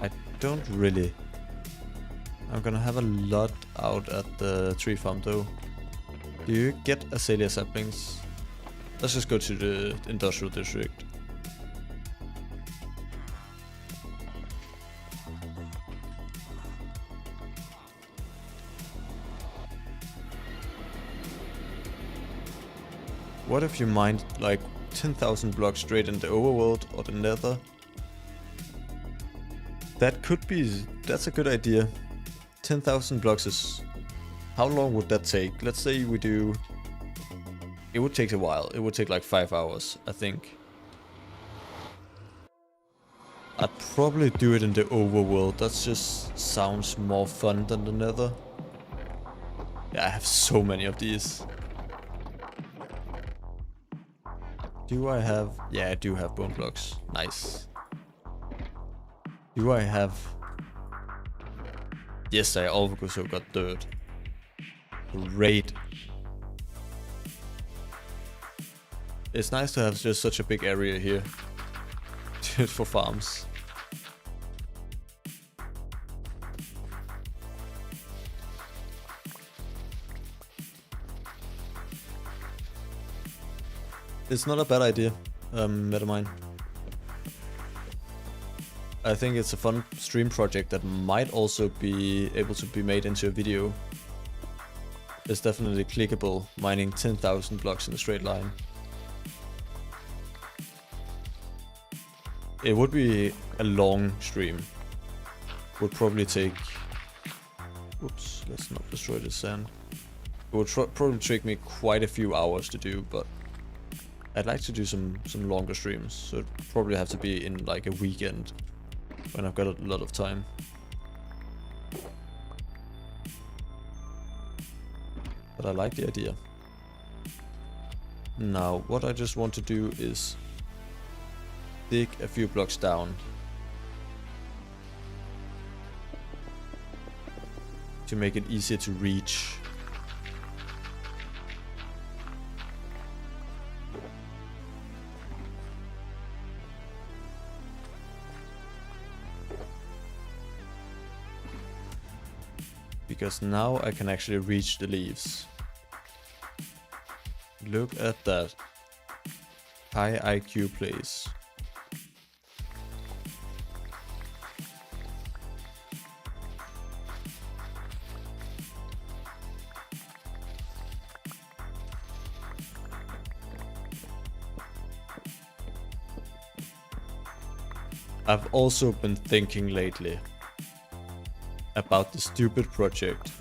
I don't really. I'm gonna have a lot out at the tree farm though. Do you get azalea saplings? Let's just go to the industrial district. What if you mined like 10,000 blocks straight in the overworld or the nether? That could be, that's a good idea. 10,000 blocks is, how long would that take? Let's say we do, it would take a while. It would take like 5 hours, I think. I'd probably do it in the overworld. That just sounds more fun than the nether. Yeah, I have so many of these. Do I have... Yeah, I do have bone blocks. Nice. Do I have... Yes, I also got dirt. Great. It's nice to have just such a big area here for farms. It's not a bad idea, Metamind. I think it's a fun stream project that might also be able to be made into a video. It's definitely clickable, mining 10,000 blocks in a straight line. It would be a long stream. Would probably take... Oops, let's not destroy the sand. It would probably take me quite a few hours to do, but I'd like to do some longer streams, so it'd probably have to be in like a weekend when I've got a lot of time. But I like the idea. Now, what I just want to do is dig a few blocks down to make it easier to reach. Because now I can actually reach the leaves. Look at that. High IQ place. I've also been thinking lately about the stupid project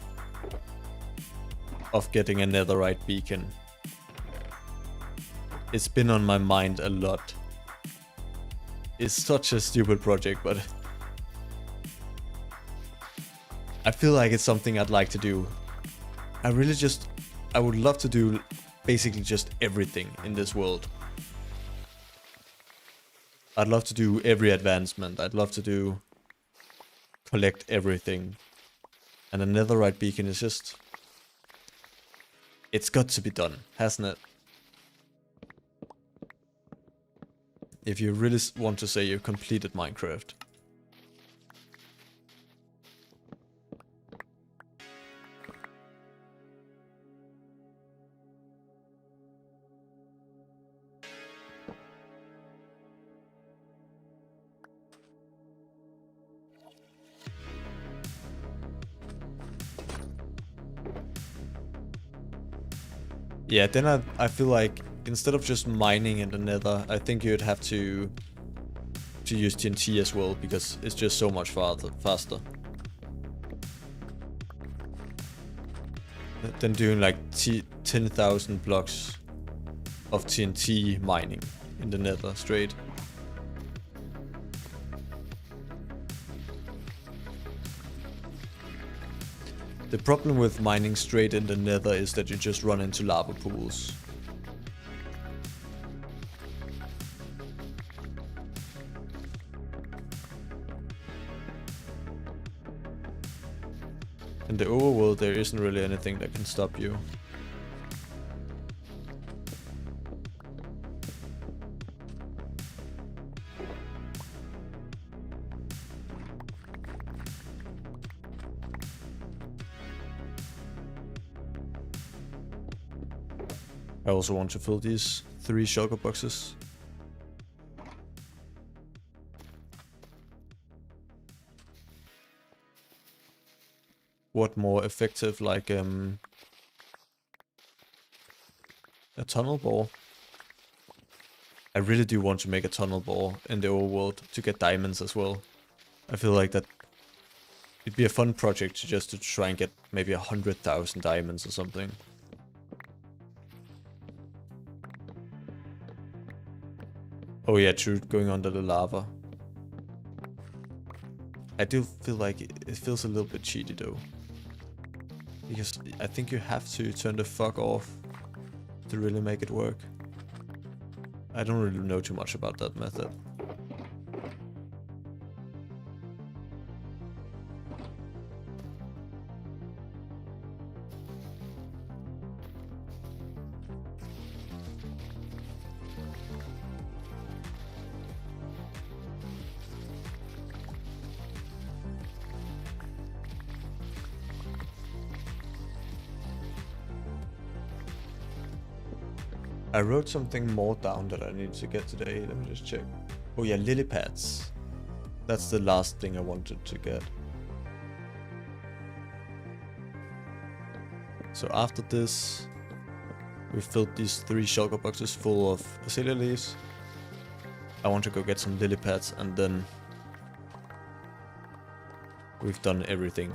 of getting a netherite beacon. It's been on my mind a lot. It's such a stupid project, but I feel like it's something I'd like to do. I would love to do basically just everything in this world. I'd love to do every advancement. I'd love to collect everything. And a netherite beacon is just... It's got to be done, hasn't it? If you really want to say you've completed Minecraft. Yeah, then I feel like instead of just mining in the nether, I think you'd have to use TNT as well, because it's just so much faster. Than doing like 10,000 blocks of TNT mining in the nether straight. The problem with mining straight in the nether is that you just run into lava pools. In the overworld there isn't really anything that can stop you. I also want to fill these 3 shulker boxes. What more effective, like a tunnel bore? I really do want to make a tunnel bore in the overworld to get diamonds as well. I feel like that it'd be a fun project to try and get maybe 100,000 diamonds or something. Oh yeah, true, going under the lava. I do feel like it feels a little bit cheaty though. Because I think you have to turn the fuck off to really make it work. I don't really know too much about that method. I wrote something more down that I need to get today. Let me just check. Oh yeah, lily pads. That's the last thing I wanted to get. So after this, we filled these 3 shulker boxes full of azalea leaves. I want to go get some lily pads, and then we've done everything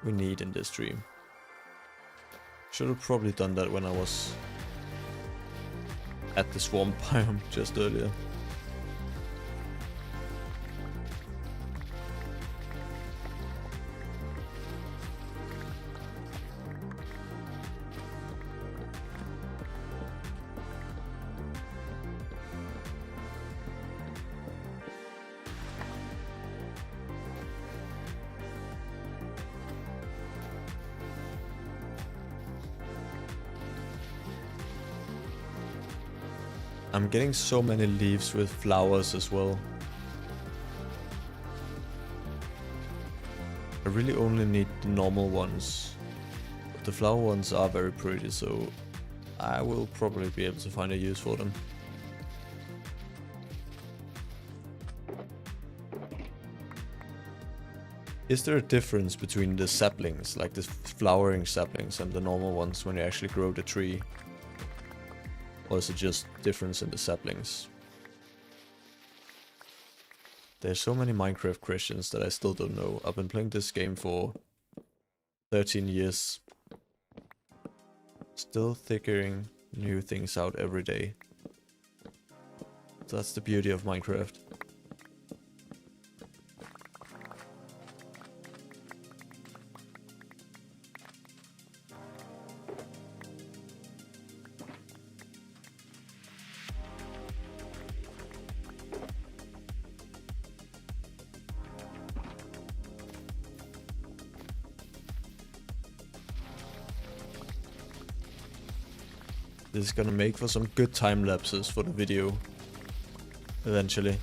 we need in this stream. Should have probably done that when I was at the swamp biome just earlier. I'm getting so many leaves with flowers as well. I really only need the normal ones. But the flower ones are very pretty, so I will probably be able to find a use for them. Is there a difference between the saplings, like the flowering saplings, and the normal ones when you actually grow the tree? Or is it just difference in the saplings? There's so many Minecraft questions that I still don't know. I've been playing this game for 13 years. Still figuring new things out every day. That's the beauty of Minecraft. This is gonna make for some good time lapses for the video eventually.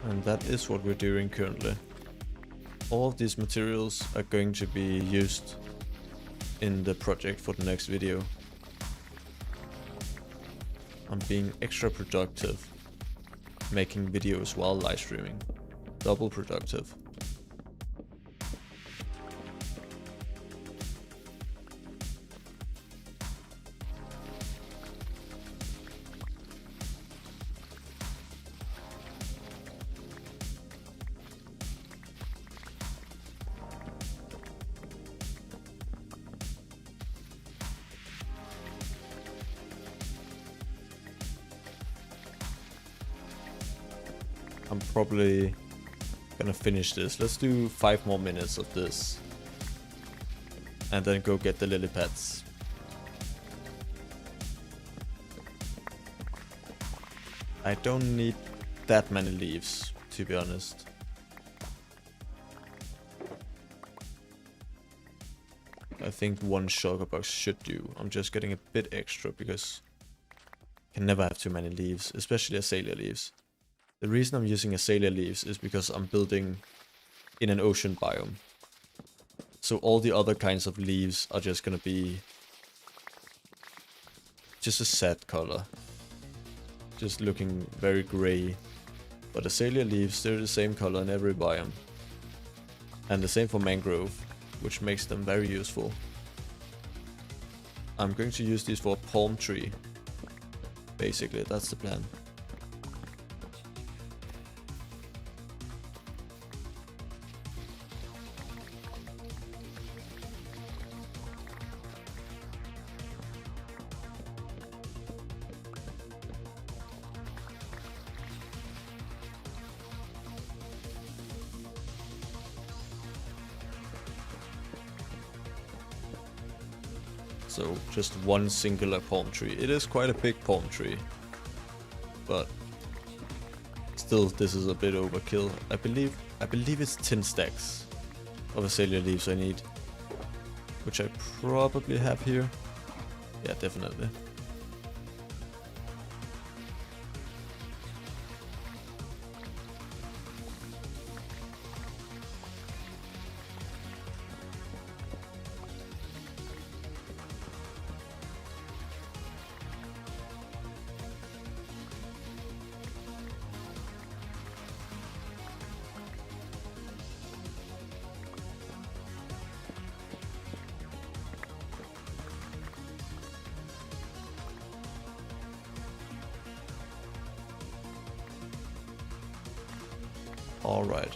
And that is what we're doing currently. All of these materials are going to be used in the project for the next video. I'm being extra productive, making videos while live streaming. Double productive. I'm probably gonna finish this. Let's do 5 more minutes of this. And then go get the lily pads. I don't need that many leaves, to be honest. I think 1 shulker box should do. I'm just getting a bit extra because you can never have too many leaves, especially azalea leaves. The reason I'm using azalea leaves is because I'm building in an ocean biome. So all the other kinds of leaves are just gonna be just a sad color. Just looking very grey. But azalea leaves, they're the same color in every biome. And the same for mangrove, which makes them very useful. I'm going to use these for a palm tree. Basically, that's the plan. So just 1 singular palm tree. It is quite a big palm tree, but still this is a bit overkill. I believe it's 10 stacks of azalea leaves I need, which I probably have here. Yeah, definitely. Alright.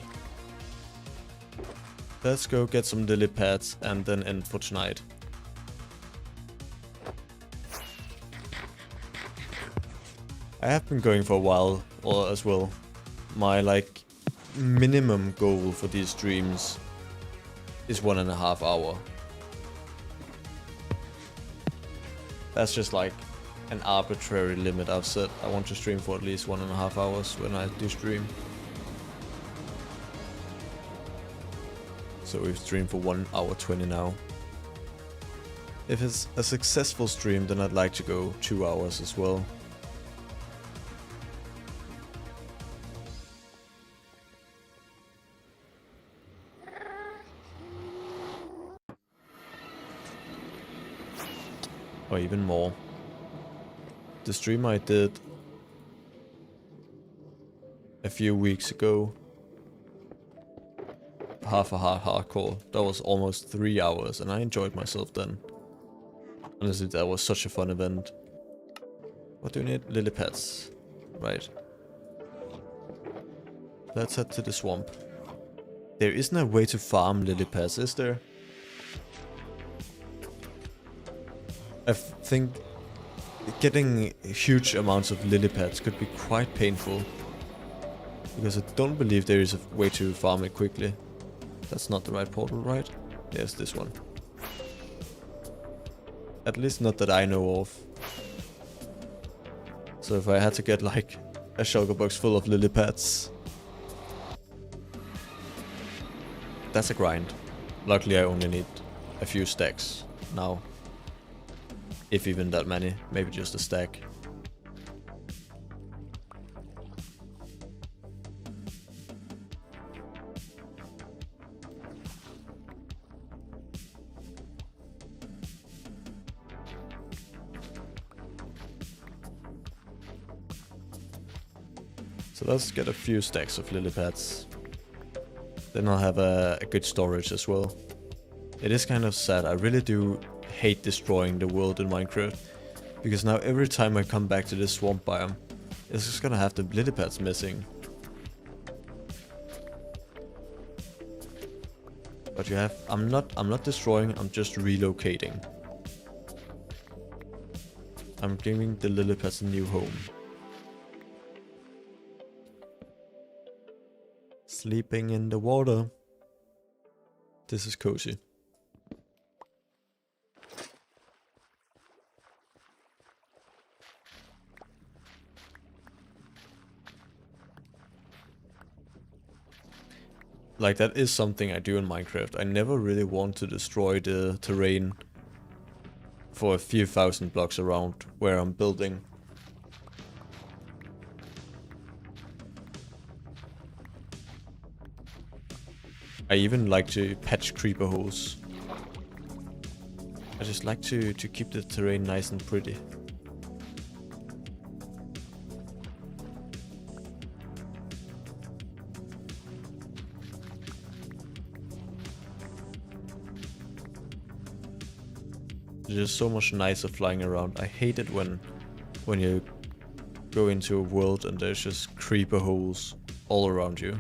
Let's go get some lily pads and then end for tonight. I have been going for a while as well. My minimum goal for these streams is 1.5 hours. That's just like an arbitrary limit I've set. I want to stream for at least 1.5 hours when I do stream. So we've streamed for 1 hour 20 now. If it's a successful stream, then I'd like to go 2 hours as well. or even more. The stream I did a few weeks ago, half a heart hardcore, that was almost 3 hours, and I enjoyed myself then. Honestly, that was such a fun event. What do you need? Lily pads. Right. Let's head to the swamp. There isn't a way to farm lily pads, is there? I think getting huge amounts of lily pads could be quite painful. Because I don't believe there is a way to farm it quickly. That's not the right portal, right? Yes, this one. At least not that I know of. So if I had to get like a shulker box full of lily pads, that's a grind. Luckily I only need a few stacks now. If even that many, maybe just a stack. So let's get a few stacks of lily pads. Then I'll have a good storage as well. It is kind of sad. I really do hate destroying the world in Minecraft. Because now every time I come back to this swamp biome, it's just gonna have the lily pads missing. But you have, I'm not destroying, I'm just relocating. I'm giving the lily pads a new home. Sleeping in the water. This is cozy. Like, that is something I do in Minecraft. I never really want to destroy the terrain for a few thousand blocks around where I'm building. I even like to patch creeper holes. I just like to keep the terrain nice and pretty. It's just so much nicer flying around. I hate it when you go into a world and there's just creeper holes all around you.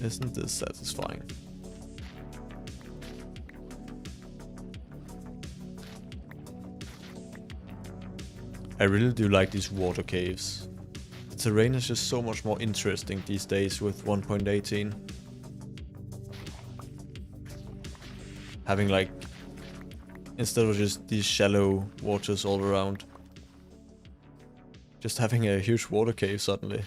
Isn't this satisfying? I really do like these water caves. The terrain is just so much more interesting these days with 1.18. Having like, instead of just these shallow waters all around, just having a huge water cave suddenly.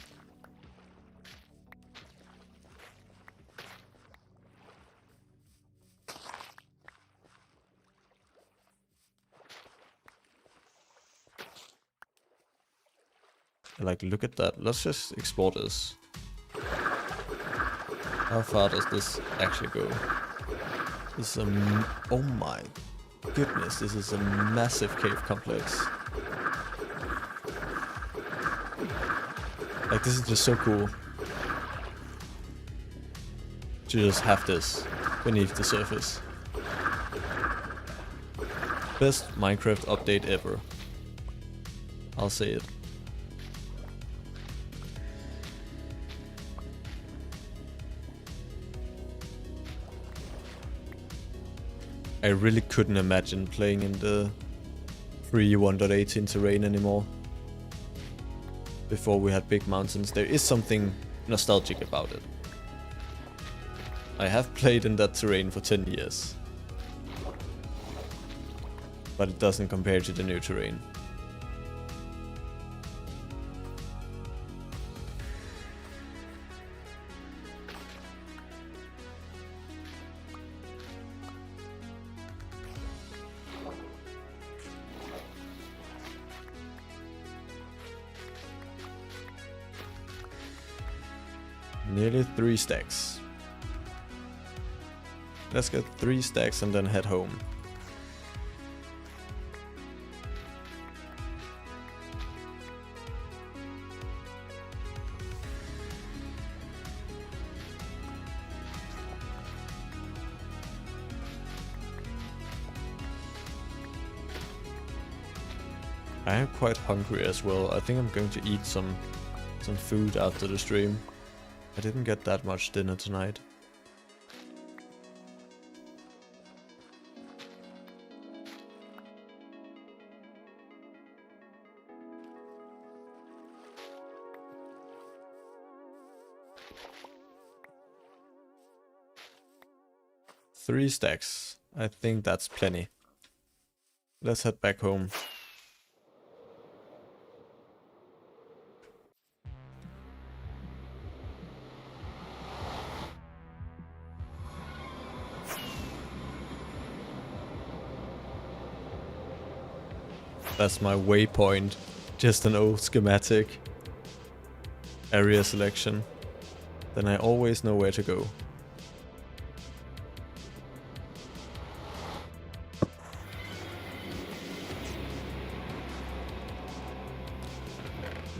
Like, look at that. Let's just explore this. How far does this actually go? This is a... oh my goodness, this is a massive cave complex. Like, this is just so cool. To just have this beneath the surface. Best Minecraft update ever. I'll say it. I really couldn't imagine playing in the free 1.18 terrain anymore. Before we had big mountains, there is something nostalgic about it. I have played in that terrain for 10 years. But it doesn't compare to the new terrain. Nearly 3 stacks. Let's get 3 stacks and then head home. I am quite hungry as well. I think I'm going to eat some food after the stream. I didn't get that much dinner tonight. Three stacks. I think that's plenty. Let's head back home. That's my waypoint. Just an old schematic. Area selection. Then I always know where to go.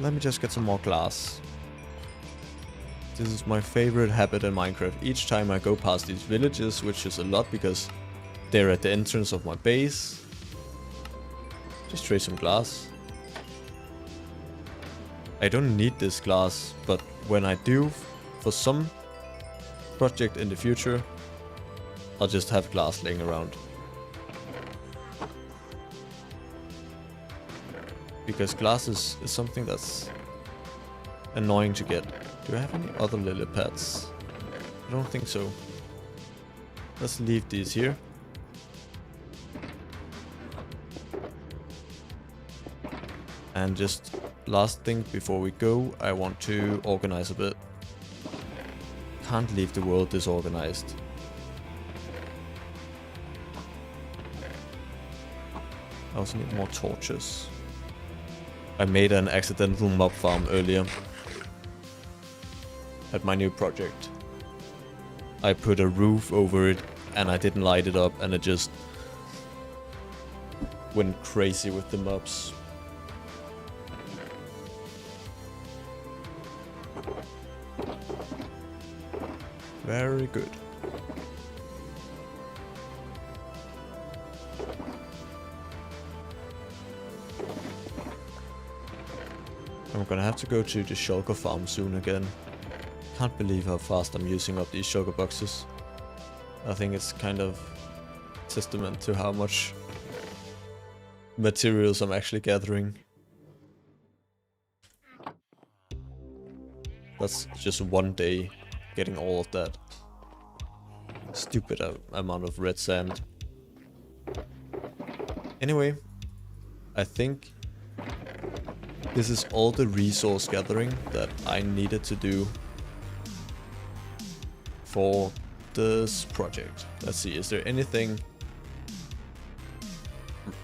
Let me just get some more glass. This is my favorite habit in Minecraft. Each time I go past these villages, which is a lot because they're at the entrance of my base. Just trade some glass. I don't need this glass, but when I do, for some project in the future, I'll just have glass laying around. Because glass is something that's annoying to get. Do I have any other lily pads? I don't think so. Let's leave these here. And just last thing before we go, I want to organize a bit. Can't leave the world disorganized. I also need more torches. I made an accidental mob farm earlier at my new project. I put a roof over it and I didn't light it up and it just went crazy with the mobs. Very good. I'm gonna have to go to the shulker farm soon again. Can't believe how fast I'm using up these shulker boxes. I think it's kind of testament to how much materials I'm actually gathering. That's just one day getting all of that. Stupid amount of red sand. Anyway, I think this is all the resource gathering that I needed to do for this project. Let's see, is there anything?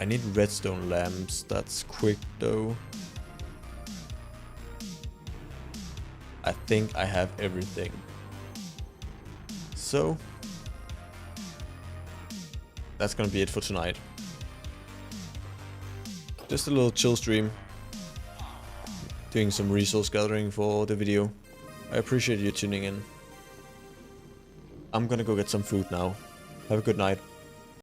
I need redstone lamps, that's quick though. I think I have everything. So, that's gonna be it for tonight. Just a little chill stream. Doing some resource gathering for the video. I appreciate you tuning in. I'm gonna go get some food now. Have a good night.